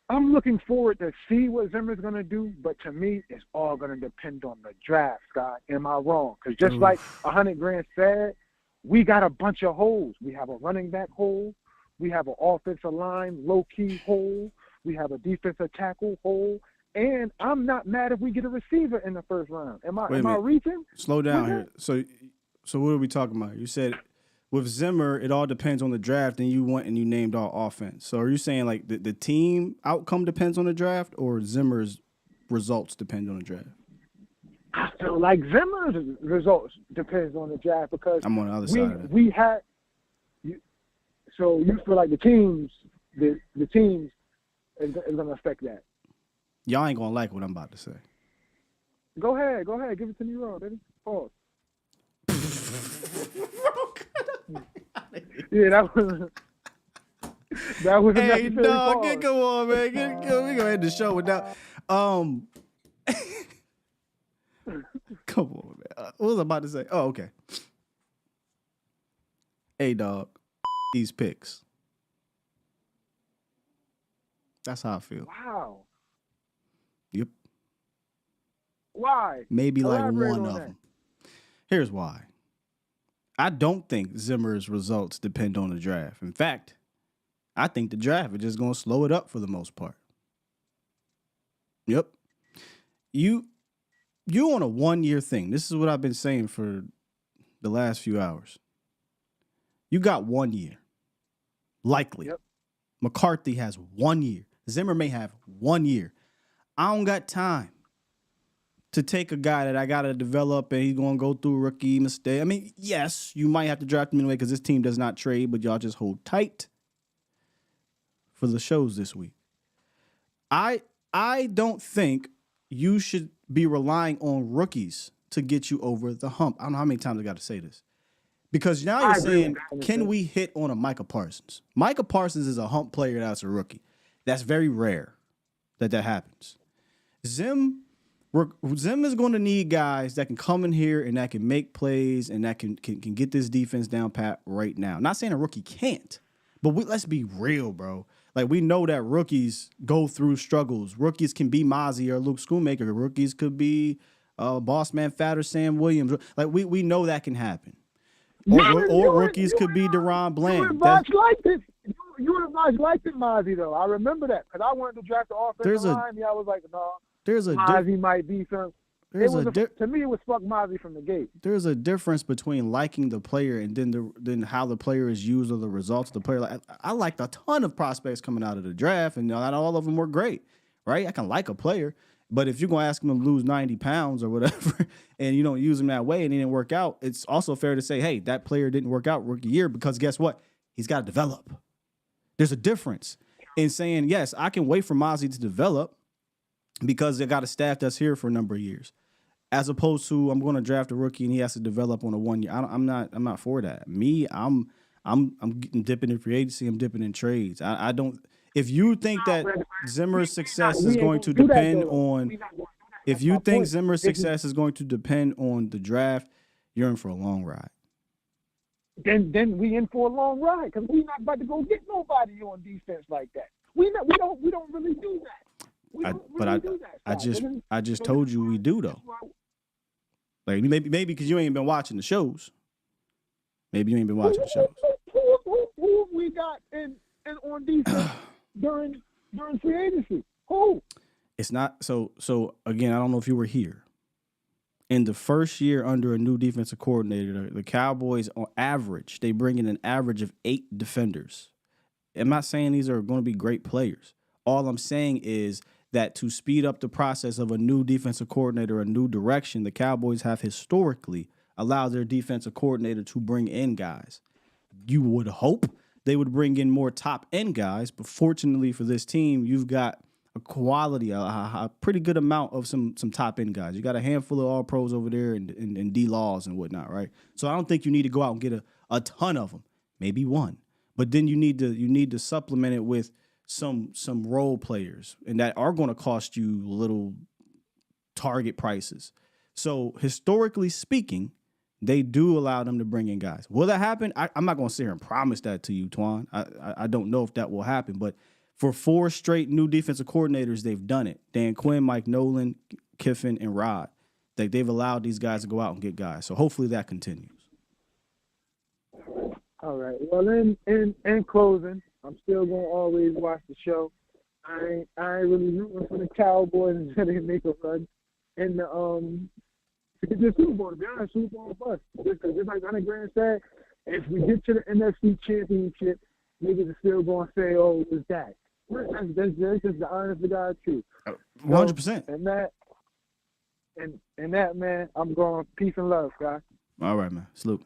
I'm looking forward to see what Zimmer's going to do, but to me, it's all going to depend on the draft, Scott. Am I wrong? Because just like 100 grand said, we got a bunch of holes. We have a running back hole. We have an offensive line low-key hole. We have a defensive tackle hole. And I'm not mad if we get a receiver in the first round. Am I reaching? Slow down here. So what are we talking about? You said with Zimmer, it all depends on the draft, and you named all offense. So are you saying like the team outcome depends on the draft, or Zimmer's results depend on the draft? I feel like Zimmer's results depends on the draft, because I'm on the other side of it. So you feel like the teams is going to affect that? Y'all ain't going to like what I'm about to say. Go ahead. Give it to me raw, baby. Pause. Yeah, that was a Hey, necessary dog, pause. come on, man. We gonna end the show with that. Come on, man. What was I about to say? Oh, okay. Hey, dog. These picks. That's how I feel. Wow. Yep. Why? Maybe like Elaborate one on of that. them. Here's why. I don't think Zimmer's results depend on the draft. In fact, I think the draft is just going to slow it up for the most part. Yep. You on a 1-year thing. This is what I've been saying for the last few hours. You got 1 year. Likely. Yep. McCarthy has 1 year. Zimmer may have 1 year. I don't got time to take a guy that I got to develop and he's going to go through a rookie mistake. I mean, yes, you might have to draft him anyway because this team does not trade, but y'all just hold tight for the shows this week. I don't think you should be relying on rookies to get you over the hump. I don't know how many times I got to say this. Because now you're saying, can we hit on a Micah Parsons? Micah Parsons is a hump player that's a rookie. That's very rare that happens. Zim is going to need guys that can come in here and that can make plays and that can get this defense down pat right now. Not saying a rookie can't, but let's be real, bro. Like, we know that rookies go through struggles. Rookies can be Mozzie or Luke Schoonmaker. Rookies could be Boss Man Fat or Sam Williams. Like, we know that can happen. Or rookies could be Deron Bland. You advised like this. You advised like this, Mozzie, though. I remember that because I wanted to draft the offensive line. Yeah, I was like, no. Mozzie might be some. To me, it was fuck Mozzie from the gate. There's a difference between liking the player and then how the player is used or the results of the player. Like, I liked a ton of prospects coming out of the draft, and not all of them were great, right? I can like a player, but if you're going to ask him to lose 90 pounds or whatever, and you don't use him that way and he didn't work out, it's also fair to say, hey, that player didn't work out rookie year because guess what? He's got to develop. There's a difference in saying, yes, I can wait for Mozzie to develop because they got a staff that's here for a number of years, as opposed to I'm going to draft a rookie and he has to develop on a 1 year. I'm not for that. Me, I'm dipping in free agency. I'm dipping in trades. I don't. If you think that Zimmer's success is going to depend on, if you think Zimmer's success is going to depend on the draft, you're in for a long ride. Then we in for a long ride because we're not about to go get nobody on defense like that. We don't really do that. I just told you we do though. Like maybe because you ain't been watching the shows. Maybe you ain't been watching the shows. Who we got in on defense during free agency? Who? It's not so again, I don't know if you were here. In the first year under a new defensive coordinator, the Cowboys on average, they bring in an average of 8 defenders. I'm not saying these are going to be great players. All I'm saying is that to speed up the process of a new defensive coordinator, a new direction, the Cowboys have historically allowed their defensive coordinator to bring in guys. You would hope they would bring in more top-end guys, but fortunately for this team, you've got a quality, a pretty good amount of some top-end guys. You got a handful of all-pros over there and D-Laws and whatnot, right? So I don't think you need to go out and get a ton of them, maybe one. But then you need to supplement it with some role players, and that are going to cost you little target prices. So historically speaking, they do allow them to bring in guys. Will that happen? I'm not going to sit here and promise that to you, Twan. I don't know if that will happen, but for 4 straight new defensive coordinators, they've done it. Dan Quinn, Mike Nolan, Kiffin, and Rod. They've allowed these guys to go out and get guys. So hopefully that continues. All right. Well, in closing, I'm still gonna always watch the show. I ain't really rooting for the Cowboys until they make a run in the to get the Super Bowl. To be honest, Super Bowl bust. Just like Hunter Grant said, if we get to the NFC Championship, niggas are still gonna say, "Oh, it was that." That's just the honest to God truth. 100%. And that, man, I'm going peace and love, guys. All right, man. Salute.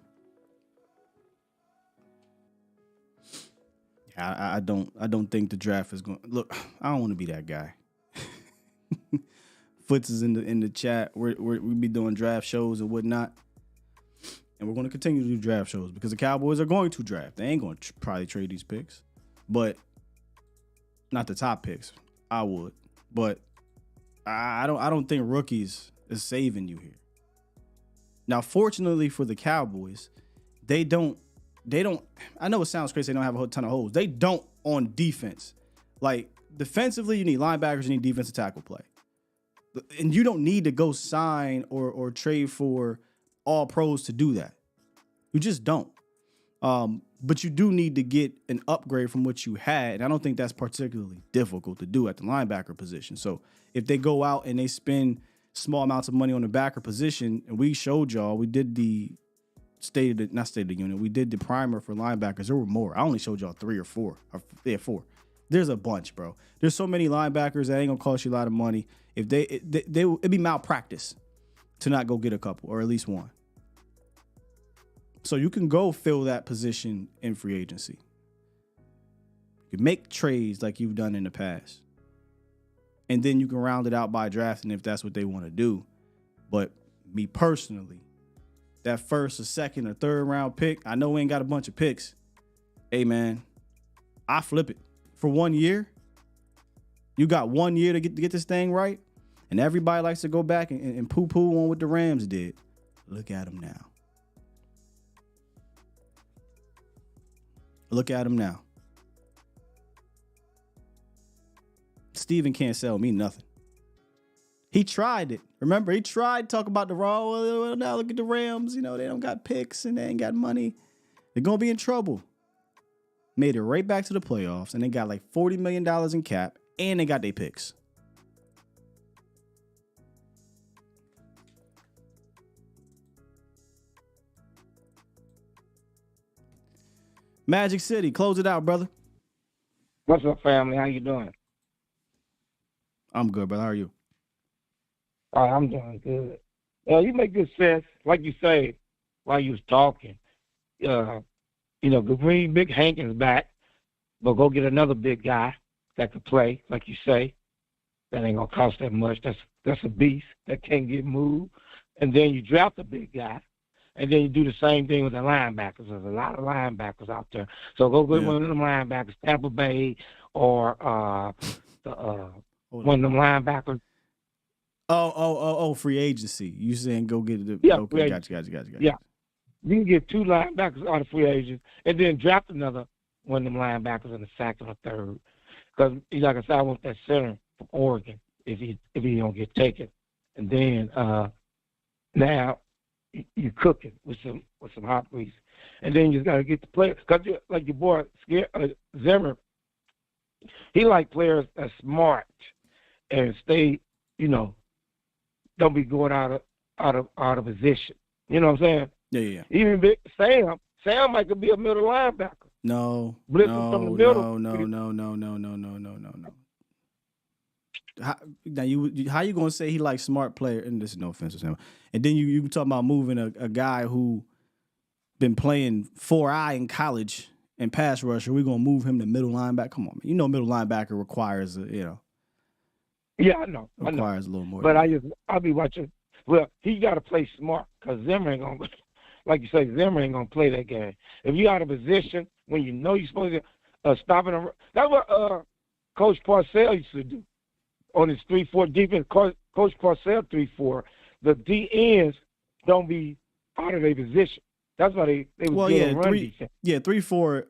I don't think the draft is going. Look, I don't want to be that guy. Foots is in the chat. We be doing draft shows and whatnot. And we're going to continue to do draft shows because the Cowboys are going to draft. They ain't going to probably trade these picks, but not the top picks. I would, but I don't think rookies is saving you here. Now, fortunately for the Cowboys, they don't. I know it sounds crazy. They don't have a ton of holes. They don't on defense. Like defensively, you need linebackers. You need defensive tackle play, and you don't need to go sign or trade for all pros to do that. You just don't. But you do need to get an upgrade from what you had. And I don't think that's particularly difficult to do at the linebacker position. So if they go out and they spend small amounts of money on the backer position, and we showed y'all, we did the not state of the union, we did the primer for linebackers. There were more. I only showed y'all 3 or 4. Four. There's a bunch, bro. There's so many linebackers that ain't gonna cost you a lot of money. If it'd be malpractice to not go get a couple or at least one. So you can go fill that position in free agency. You can make trades like you've done in the past. And then you can round it out by drafting if that's what they want to do. But me personally, that first or second or third round pick, I know we ain't got a bunch of picks. Hey, man, I flip it. For 1 year, you got 1 year to get this thing right. And everybody likes to go back and poo-poo on what the Rams did. Look at them now. Look at him now. Steven can't sell me nothing. He tried it. Remember, he tried to talk about the Raw. Well, now look at the Rams. You know, they don't got picks and they ain't got money. They're going to be in trouble. Made it right back to the playoffs, and they got like $40 million in cap, and they got their picks. Magic City, close it out, brother. What's up, family? How you doing? I'm good, brother. How are you? I'm doing good. You make good sense, like you say, while you was talking. Go bring Big Hankins back, but go get another big guy that could play, like you say. That ain't gonna cost that much. That's a beast that can't get moved. And then you draft a big guy. And then you do the same thing with the linebackers. There's a lot of linebackers out there. So go get one of them linebackers, Tampa Bay, or one of them linebackers. Oh, free agency. You saying go get the okay, gotcha. Yeah. You can get 2 linebackers out of free agents and then draft another one of them linebackers in the second or third. Because like I said, I want that center from Oregon if he don't get taken. And then now you're cooking with some hot grease, and then you just got to get the players. Cause like your boy Zimmer, he like players that's smart and stay, don't be going out of position. You know what I'm saying? Yeah. Even big Sam might could be a middle linebacker. No. Blitzing from the middle. No. How you gonna say he likes smart player? And this is no offense to him. And then you talking about moving a guy who been playing 4-eye in college and pass rusher. We gonna move him to middle linebacker? Come on, man. Middle linebacker requires Yeah, I know. Requires a little more. But I'll be watching. Well, he got to play smart because Zimmer ain't gonna, like you say, Zimmer ain't gonna play that game. If you out of position when you know you're supposed to stop it. That's what Coach Parcells used to do. On his 3-4 defense, Coach Parcells 3-4, the DNs don't be out of their position. That's why they was good on run defense. Yeah, 3-4,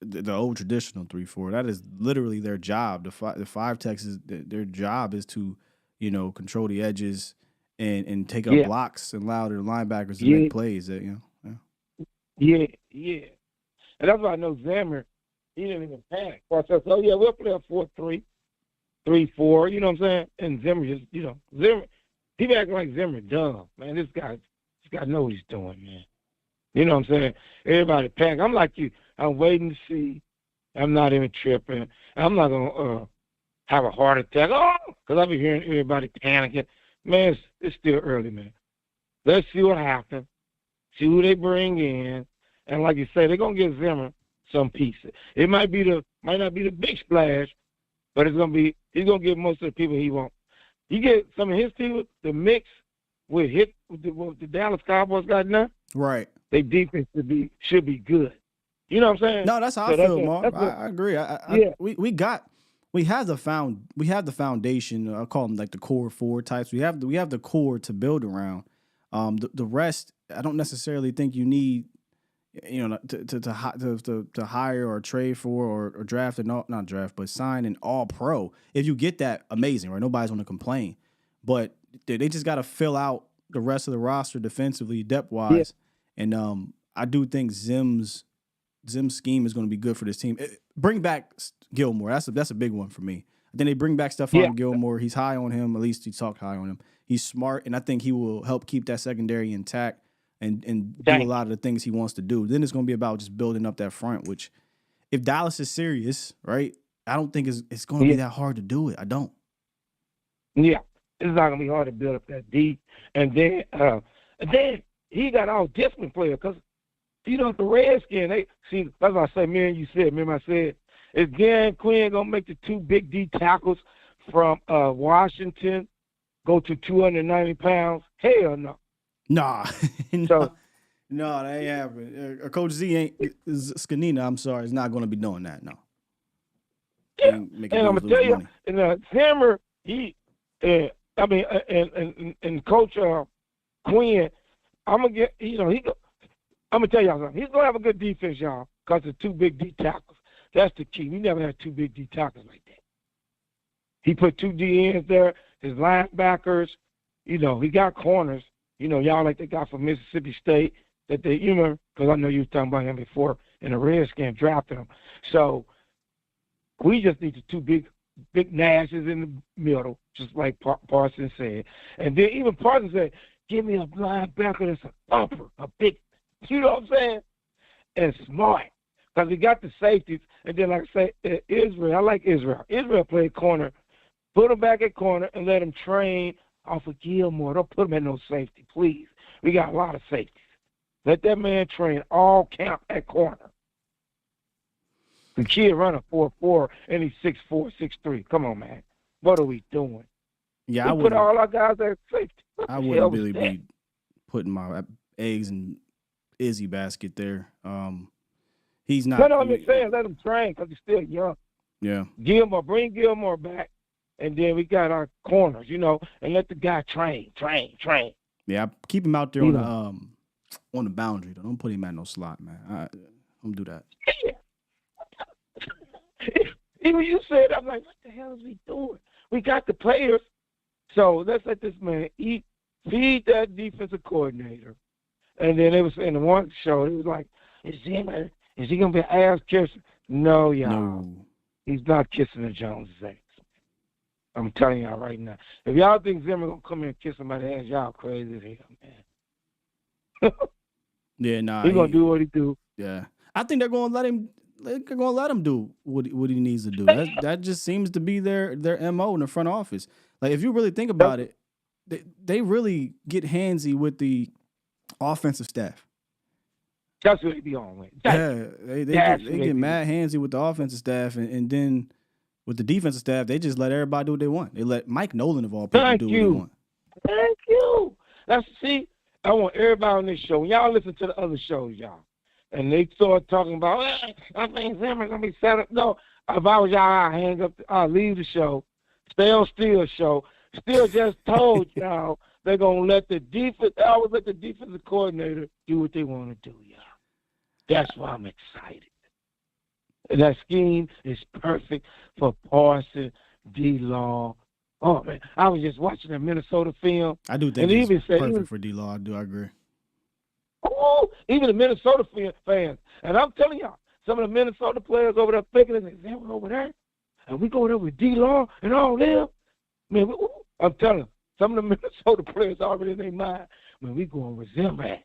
the old traditional 3-4. That is literally their job. The five techs their job is to, control the edges and take up blocks and allow their linebackers to make plays. Yeah. And that's why I know Zimmer, he didn't even panic. Parcells said, we'll play a 4-3. 3-4, you know what I'm saying? And Zimmer just, Zimmer, he be acting like Zimmer dumb, man. This guy know what he's doing, man. You know what I'm saying? Everybody panic. I'm like you. I'm waiting to see. I'm not even tripping. I'm not going to have a heart attack. Because I've been hearing everybody panicking. Man, it's still early, man. Let's see what happens. See who they bring in. And like you say, they're going to give Zimmer some pieces. It might not be the big splash, but he's gonna get most of the people he wants. You get some of his team, the mix with what the Dallas Cowboys got now. Right. Their defense should be good. You know what I'm saying? No, that's how I feel, Mark. I agree. We have the foundation. I call them like the core four types. We have the core to build around. The rest, I don't necessarily think you need, to hire or trade for or draft not draft, but sign an all pro. If you get that, amazing, right? Nobody's going to complain, but they just got to fill out the rest of the roster defensively, depth wise, and I do think Zim's scheme is going to be good for this team. Bring back Gilmore. That's a big one for me. I think they bring back Stephon Gilmore. He's high on him. At least he talked high on him. He's smart, and I think he will help keep that secondary intact and do a lot of the things he wants to do. Then it's going to be about just building up that front, which if Dallas is serious, right, I don't think it's going to be that hard to do it. I don't. Yeah, it's not going to be hard to build up that deep. And then he got all different players because, the Redskins, that's what I say, remember I said, is Dan Quinn going to make the two big D tackles from Washington go to 290 pounds? Hell no. Nah. No, that ain't happening. Coach Z Scanina, I'm sorry, is not going to be doing that, no. Yeah, and I'm going to tell you, Zimmer, and Coach Quinn, I'm going to get, I'm going to tell y'all something. He's going to have a good defense, y'all, because of two big D tackles. That's the key. We never had two big D tackles like that. He put two DNs there, his linebackers, he got corners, y'all like they got from Mississippi State that they, because I know you were talking about him before, and the Redskins drafted him. So we just need the two big Nashes in the middle, just like Parsons said. And then even Parsons said, give me a linebacker that's a thumper, a big, you know what I'm saying? And smart. Because he got the safeties. And then, like I say, Israel, I like Israel. Israel played corner. Put him back at corner and let him train off of Gilmore. Don't put him at no safety, please. We got a lot of safeties. Let that man train all camp at corner. The kid run a 4.4 and he's 6'4", 6'3". Come on, man. What are we doing? Yeah, we put all our guys at safety. I wouldn't really be putting my eggs in Izzy basket there. He's not. No, I'm just saying let him train because he's still young. Yeah. Bring Gilmore back, and then we got our corners, and let the guy train. Yeah, keep him out there on the boundary. Don't put him at no slot, man. Don't do that. Yeah. Even you said, I'm like, what the hell is he doing? We got the players, so let's let this man eat. Feed that defensive coordinator. And then it was in the one show, it was like, is he going to be an ass kisser? No, y'all. No. He's not kissing the Jones' ass. I'm telling y'all right now. If y'all think Zimmer going to come here and kiss somebody's ass, y'all crazy as hell, man. Yeah, nah. He's going to do what he do. Yeah. I think they're going to let him. They're going to let him do what he needs to do. That just seems to be their MO in the front office. Like, if you really think about it, they really get handsy with the offensive staff. That's what they be on with. They get mad handsy with the offensive staff, and then with the defensive staff, they just let everybody do what they want. They let Mike Nolan of all people do what they want. Thank you. I want everybody on this show. When y'all listen to the other shows, y'all, and they start talking about, I think Zimmer's gonna be set up. No, if I was y'all, I'd hang up. I'll leave the show. Stay on Steele's show. Steele just told y'all they're gonna let the defensive coordinator do what they want to do, y'all. That's why I'm excited. And that scheme is perfect for Parsons, D-Law. Oh, man, I was just watching the Minnesota film. I do think it's perfect for D-Law. I agree. Oh, even the Minnesota fans. And I'm telling y'all, some of the Minnesota players over there thinking, they were over there, and we go there with D-Law and all them. Man, I'm telling you, some of the Minnesota players already in their mind, when we going with Zimmer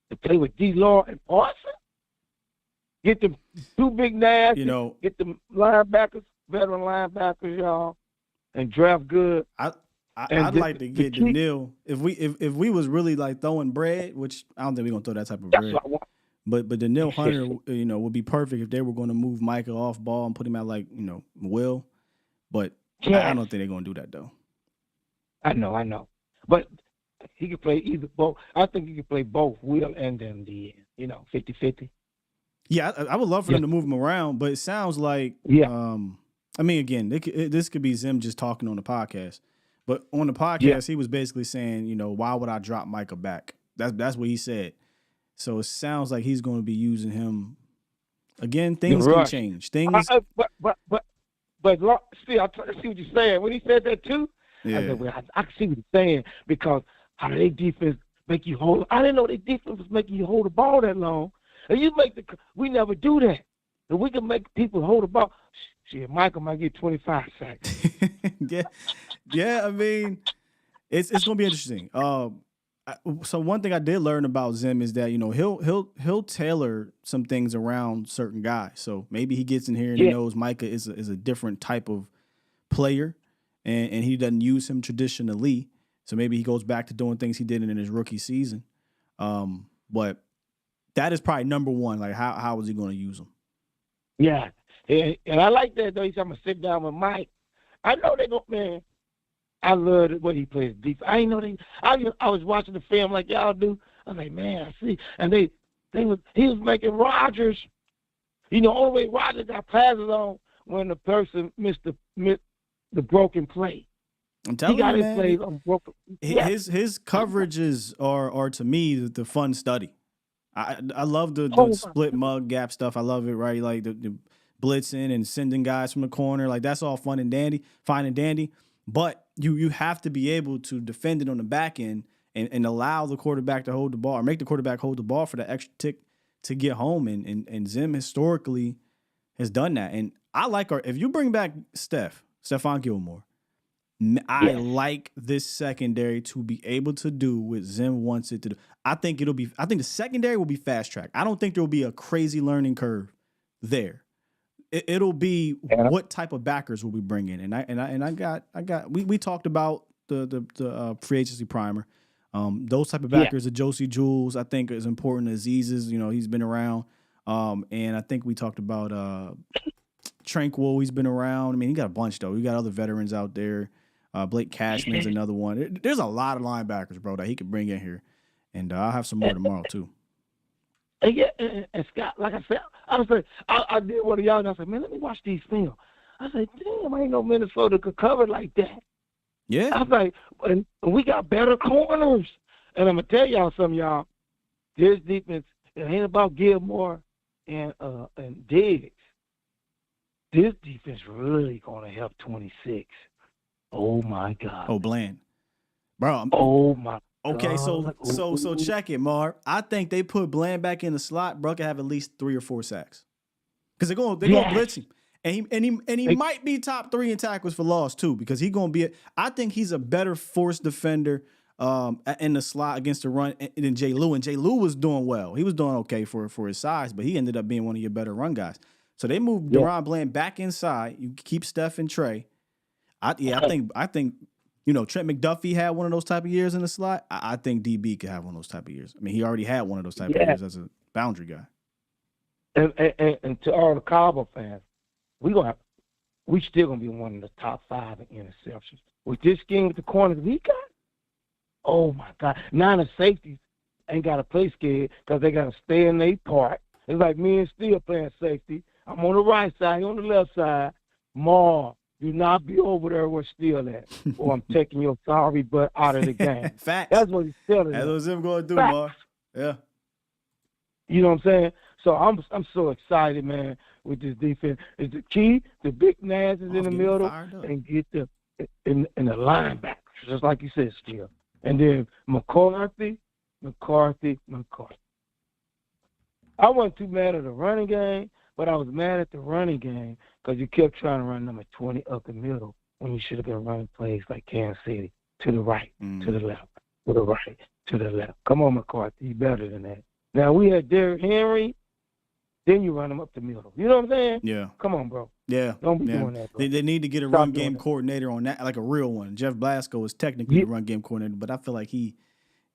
to play with D-Law and Parsons. Get the two big nasty, get the linebackers, veteran linebackers, y'all, and draft good. I'd like to get Daniil if we was really like throwing bread, which I don't think we're gonna throw that type of bread. But Daniil Hunter, would be perfect if they were going to move Micah off ball and put him at Will. But I don't think they're gonna do that though. I know. But he could play either both. I think he could play both Will and then the 50-50. Yeah, I would love for them to move him around, but it sounds like I mean, again, this could be Zim just talking on the podcast, but on the podcast he was basically saying, why would I drop Micah back? That's what he said. So it sounds like he's going to be using him again. Things can change. Things, but see, I see what you're saying. When he said that too, I said, well, I see what he's saying because how do their defense make you hold? I didn't know their defense was making you hold the ball that long. And we never do that. If we can make people hold the ball, shit, Michael might get 25 sacks. yeah. I mean, it's going to be interesting. So one thing I did learn about Zim is that he'll tailor some things around certain guys. So maybe he gets in here and he knows Micah is a different type of player, and he doesn't use him traditionally. So maybe he goes back to doing things he did in his rookie season. But that is probably number one. Like how is he going to use him? Yeah, and I like that though. He's going to sit down with Mike. I know they don't, man. I love what he plays deep. I didn't know I was watching the film like y'all do. I was like, man, I see. And he was making Rodgers. Only way Rodgers got passes on when the person missed the broken play. I'm telling you, man, his plays on broken. His coverages are to me the fun study. I love the split mug gap stuff. I love it, right? Like the blitzing and sending guys from the corner. Like that's all fun and dandy, fine and dandy. But you have to be able to defend it on the back end and allow the quarterback to hold the ball or make the quarterback hold the ball for the extra tick to get home. And Zim historically has done that. And I like if you bring back Stephon Gilmore, I like this secondary to be able to do what Zim wants it to do. I think the secondary will be fast track. I don't think there will be a crazy learning curve there. It'll be what type of backers will we bring in, we talked about the free agency primer. Those type of backers, the Josie Jules, I think is important. Aziz's, he's been around, and I think we talked about Tranquil. He's been around. I mean, he got a bunch though. We got other veterans out there. Blake Cashman's another one. There's a lot of linebackers, bro, that he could bring in here, and I'll have some more tomorrow too. And and Scott, like I said, I did one of y'all, and I said, man, let me watch these films. I said, damn, I ain't know Minnesota could cover like that. Yeah. I was like, and we got better corners. And I'm going to tell y'all something, y'all. This defense, it ain't about Gilmore and Diggs. This defense really going to help 26. Oh, my God. Oh, Bland. Bro. Oh, my God. Okay, so check it, Mar. I think they put Bland back in the slot. Bro can have at least 3 or 4 sacks because they're going to blitz him, and he might be top 3 in tackles for loss too because he's going to be. I think he's a better force defender in the slot against the run than Jay Lou. And Jay Lou was doing well. He was doing okay for his size, but he ended up being one of your better run guys. So they moved Deron Bland back inside. You keep Steph and Trey. I think. Trent McDuffie had one of those type of years in the slot. I think DB could have one of those type of years. I mean, he already had one of those type of years as a boundary guy. And to all the Cowboy fans, we still gonna be one of the top 5 in interceptions with this scheme with the corners we got. Oh my God! Now the safeties ain't got to play scared because they got to stay in their part. It's like me and Steele playing safety. I'm on the right side, on the left side. Do not be over there where Steele at, or I'm taking your sorry butt out of the game. Facts. That's what he's telling That's what him going to do, Facts. Mar. Yeah. You know what I'm saying? So I'm so excited, man, with this defense. It's the key. The big Nas is in the middle and get the in the linebackers, just like you said, Steele. And then McCarthy. I wasn't too mad at the running game, but I was mad at the running game because you kept trying to run number 20 up the middle when you should have been running plays like Kansas City, to the right, to the left, to the right, to the left. Come on, McCarthy, you better than that. Now, we had Derrick Henry, then you run him up the middle. You know what I'm saying? Yeah. Come on, bro. Yeah. Don't be doing that, bro. They need to get a run game coordinator on that, like a real one. Jeff Blasco is technically the run game coordinator, but I feel like he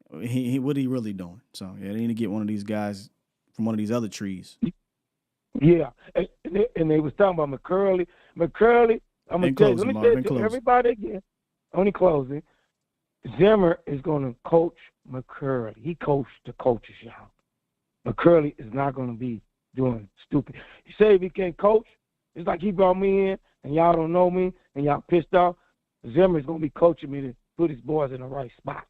what he really doing? So, yeah, they need to get one of these guys from one of these other trees. Yeah, and they was talking about McCurley. I'm going to tell you, let me say it to everybody again, only closing. Zimmer is going to coach McCurley. He coached the coaches, y'all. McCurley is not going to be doing stupid. You say if he can't coach, it's like he brought me in and y'all don't know me and y'all pissed off. Zimmer is going to be coaching me to put his boys in the right spot.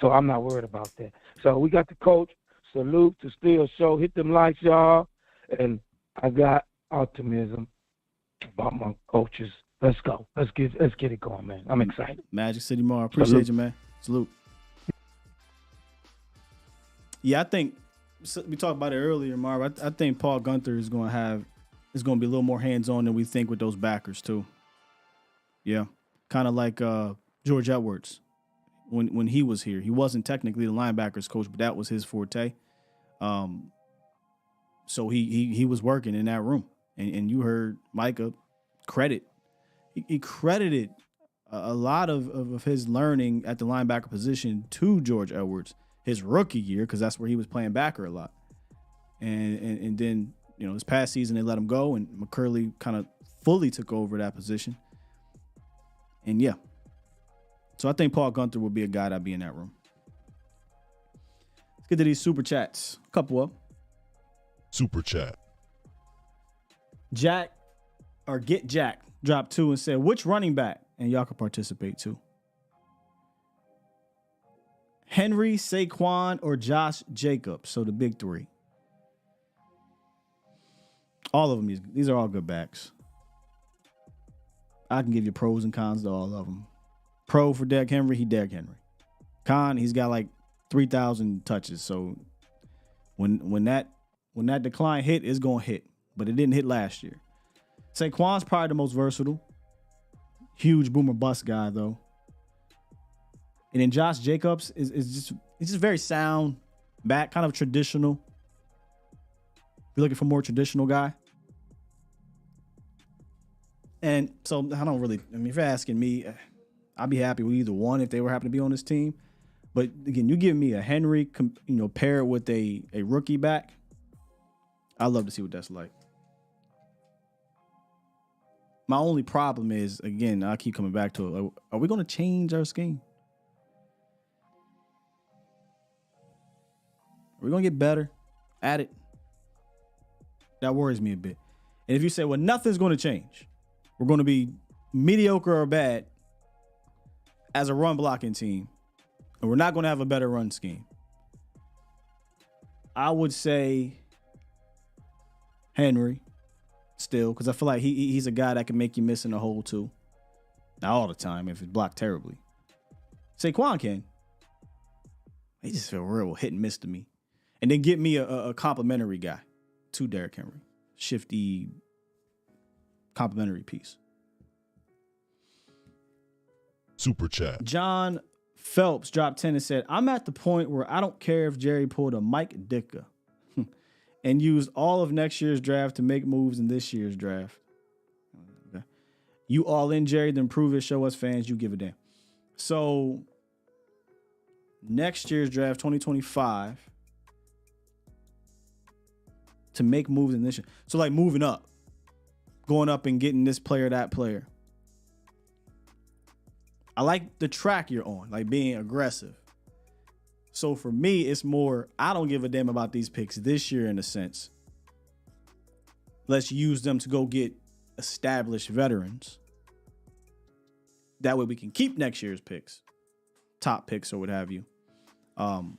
So I'm not worried about that. So we got the coach. Salute to Steel Show. Hit them lights, y'all. And I got optimism about my coaches. Let's go. Let's get it going, man. I'm excited. Magic City Mar, appreciate you, man. Salute. Yeah, I think we talked about it earlier, Marv. I think Paul Gunther is going to be a little more hands-on than we think with those backers too. Yeah, kind of like George Edwards when he was here. He wasn't technically the linebackers coach, but that was his forte. So he was working in that room, and you heard Micah credit. He credited a lot of his learning at the linebacker position to George Edwards his rookie year, because that's where he was playing backer a lot. And then, you know, this past season they let him go, and McCurley kind of fully took over that position. And yeah. So I think Paul Gunther would be a guy that'd be in that room. Let's get to these super chats. A couple of them. Super chat. Jack dropped 2 and said, which running back? And y'all can participate too. Henry, Saquon, or Josh Jacobs. So the big 3. All of them. These are all good backs. I can give you pros and cons to all of them. Pro for Derrick Henry, he Derrick Henry. Con, he's got like 3,000 touches. So when that decline hit, it's gonna hit. But it didn't hit last year. Saquon's probably the most versatile. Huge boomer bust guy though. And then Josh Jacobs is just very sound back, kind of traditional. If you're looking for a more traditional guy. And so if you're asking me, I'd be happy with either one if they were happen to be on this team. But again, you give me a Henry, paired with a rookie back. I'd love to see what that's like. My only problem is, again, I keep coming back to it. Are we going to change our scheme? Are we going to get better at it? That worries me a bit. And if you say, well, nothing's going to change, we're going to be mediocre or bad as a run blocking team, and we're not going to have a better run scheme, I would say Henry still, because I feel like he's a guy that can make you miss in the hole too. Not all the time if it's blocked terribly. Saquon can. He just feel real hit and miss to me. And then get me a complimentary guy to Derrick Henry. Shifty complimentary piece. Super chat. John Phelps dropped 10 and said, I'm at the point where I don't care if Jerry pulled a Mike Ditka and used all of next year's draft to make moves in this year's draft. Okay. You all in, Jerry, then prove it, show us fans you give a damn. So next year's draft, 2025, to make moves in this year. So like moving up, going up and getting this player, that player. I like the track you're on, like being aggressive. So for me, it's more, I don't give a damn about these picks this year in a sense. Let's use them to go get established veterans. That way we can keep next year's picks, top picks or what have you, and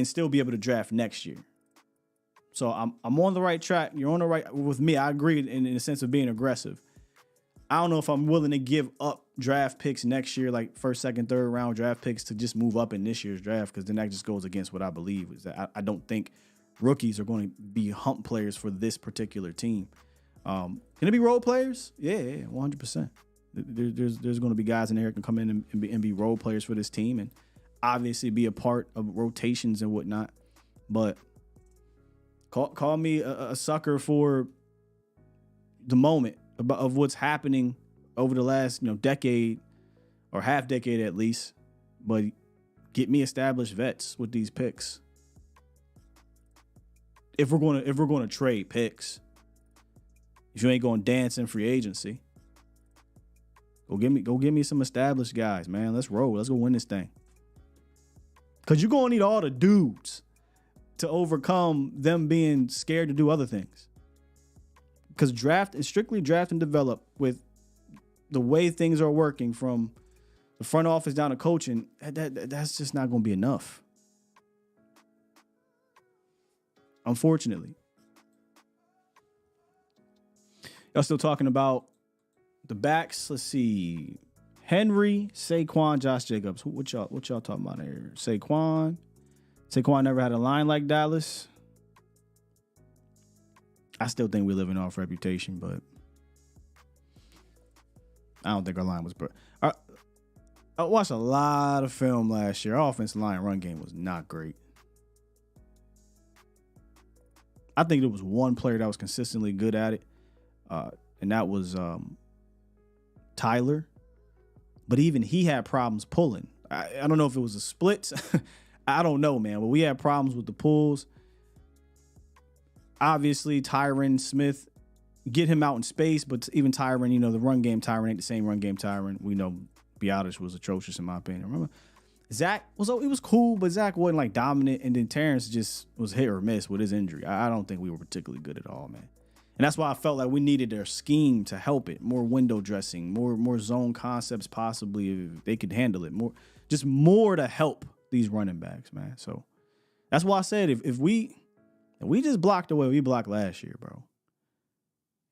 still be able to draft next year. So I'm on the right track. You're on the right with me. I agree in the sense of being aggressive. I don't know if I'm willing to give up draft picks next year, like first, second, third round draft picks to just move up in this year's draft, because then that just goes against what I believe is that I don't think rookies are going to be hump players for this particular team. Can it be role players? Yeah, 100%. There's going to be guys in there who can come in and be role players for this team and obviously be a part of rotations and whatnot. But call me a sucker for the moment of what's happening over the last decade or half decade at least, but get me established vets with these picks. If we're going to trade picks, if you ain't going to dance in free agency, Go get me some established guys, man. Let's roll. Let's go win this thing. Because you're going to need all the dudes to overcome them being scared to do other things. Because draft is strictly draft and develop with the way things are working from the front office down to coaching. That's just not going to be enough. Unfortunately. Y'all still talking about the backs? Let's see. Henry, Saquon, Josh Jacobs. What y'all talking about here? Saquon never had a line like Dallas. I still think we live in off reputation, but I don't think our line was. I watched a lot of film last year. Our offensive line run game was not great. I think there was one player that was consistently good at it, and that was Tyler. But even he had problems pulling. I don't know if it was a split. I don't know, man. But we had problems with the pulls. Obviously, Tyron Smith, get him out in space. But even Tyron, the run game Tyron ain't the same run game Tyron. We know Biotis was atrocious in my opinion. Remember, Zach it was cool, but Zach wasn't like dominant. And then Terrence just was hit or miss with his injury. I don't think we were particularly good at all, man. And that's why I felt like we needed their scheme to help it. More window dressing, more zone concepts, possibly if they could handle it. More to help these running backs, man. So that's why I said if we just blocked the way we blocked last year, bro,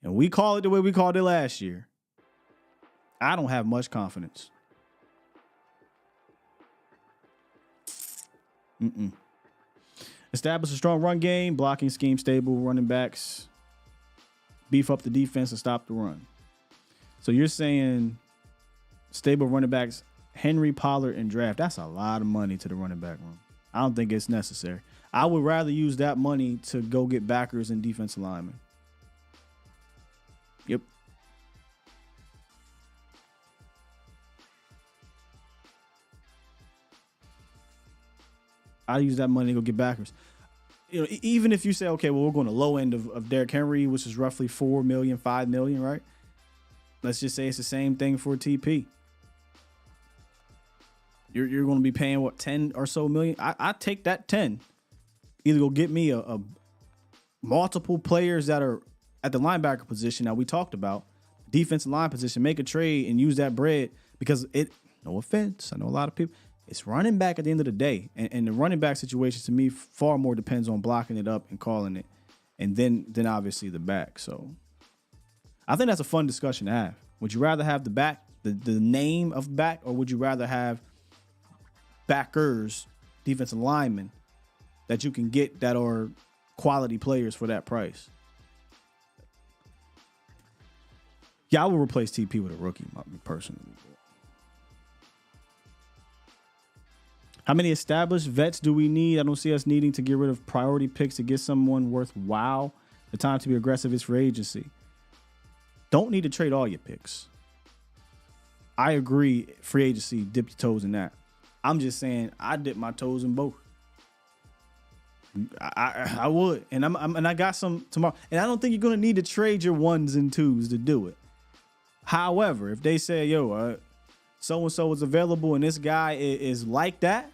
and we call it the way we called it last year, I don't have much confidence. Establish a strong run game, blocking scheme stable, running backs. Beef up the defense and stop the run. So you're saying stable running backs, Henry, Pollard, and draft. That's a lot of money to the running back room. I don't think it's necessary. I would rather use that money to go get backers and defensive linemen. Yep. I use that money to go get backers. Even if you say, okay, well, we're going to low end of Derrick Henry, which is roughly 4 million, 5 million, right? Let's just say it's the same thing for TP. You're going to be paying, 10 or so million? I take that 10. Either go get me a multiple players that are at the linebacker position that we talked about, defensive line position, make a trade and use that bread because no offense, I know a lot of people, it's running back at the end of the day. And the running back situation to me far more depends on blocking it up and calling it. And then obviously the back. So I think that's a fun discussion to have. Would you rather have the back, the name of back, or would you rather have backers, defensive linemen that you can get that are quality players for that price? Yeah, I would replace TP with a rookie, personally. How many established vets do we need? I don't see us needing to get rid of priority picks to get someone worthwhile. The time to be aggressive is free agency. Don't need to trade all your picks. I agree, free agency, dip your toes in that. I'm just saying I dip my toes in both. I would. And I got some tomorrow. And I don't think you're going to need to trade your 1s and 2s to do it. However, if they say, so-and-so is available and this guy is like that,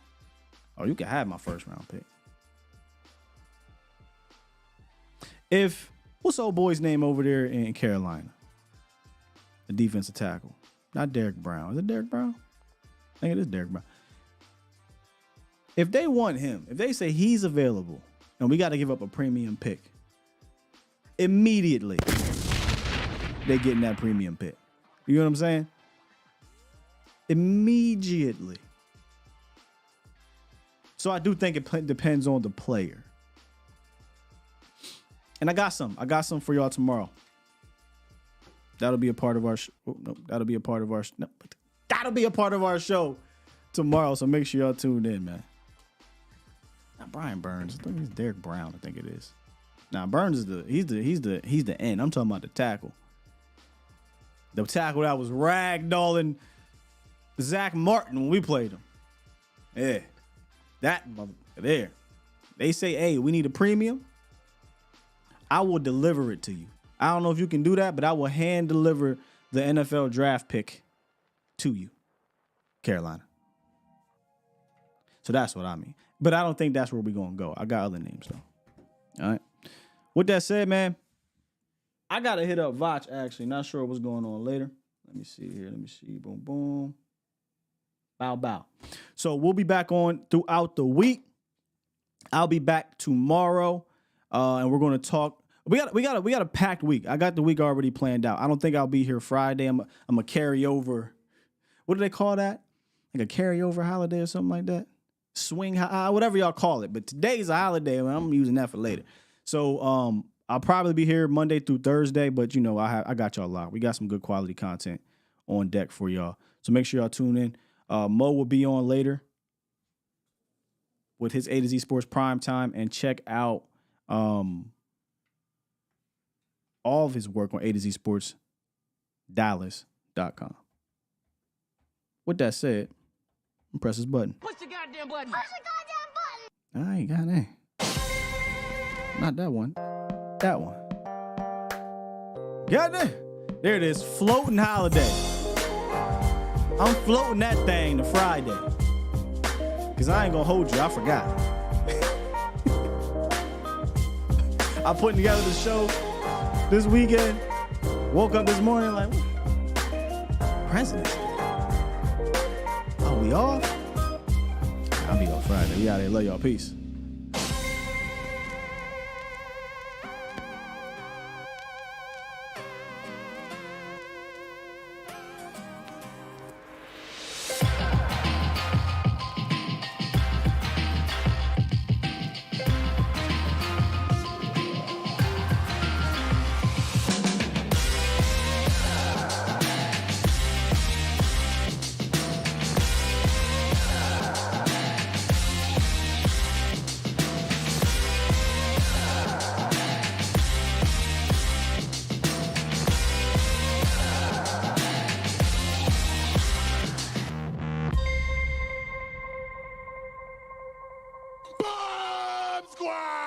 you can have my first round pick. What's old boy's name over there in Carolina? The defensive tackle. Not Derek Brown. Is it Derek Brown? I think it is Derek Brown. If they want him, if they say he's available and we got to give up a premium pick, immediately they getting that premium pick. You know what I'm saying? Immediately. So I do think it depends on the player. And I got some for y'all tomorrow. That'll be a part of our that'll be a part of our show tomorrow. So make sure y'all tuned in, man. Not Brian Burns. I think it's Derek Brown. I think it is. Now Burns is he's the end. I'm talking about the tackle. The tackle that was ragdolling Zach Martin when we played him. Yeah. That there. They say, hey, we need a premium. I will deliver it to you. I don't know if you can do that, but I will hand deliver the NFL draft pick to you, Carolina. So that's what I mean. But I don't think that's where we're going to go. I got other names, though. All right. With that said, man, I got to hit up Vach, actually. Not sure what's going on later. Let me see here. Let me see. Boom, boom. Bow, bow. So we'll be back on throughout the week. I'll be back tomorrow, and we're going to talk. We got a packed week. I got the week already planned out. I don't think I'll be here Friday. I'm a carry over. What do they call that? Like a carryover holiday or something like that? Swing, whatever y'all call it. But today's a holiday. I'm using that for later. So I'll probably be here Monday through Thursday. But, I got y'all locked. We got some good quality content on deck for y'all. So make sure y'all tune in. Mo will be on later with his A to Z Sports Prime Time. And check out all of his work on A to Z Sports Dallas.com. With that said, press this button. Push the goddamn button. Push the goddamn button. I ain't got that. Not that one. That one. Goddamn. There it is. Floating holiday. I'm floating that thing to Friday. Because I ain't going to hold you. I forgot. I'm putting together the show this weekend. Woke up this morning like, President's Day. Oh, we off? I'll be off Friday. We out here. Love y'all. Peace. Bomb Squad!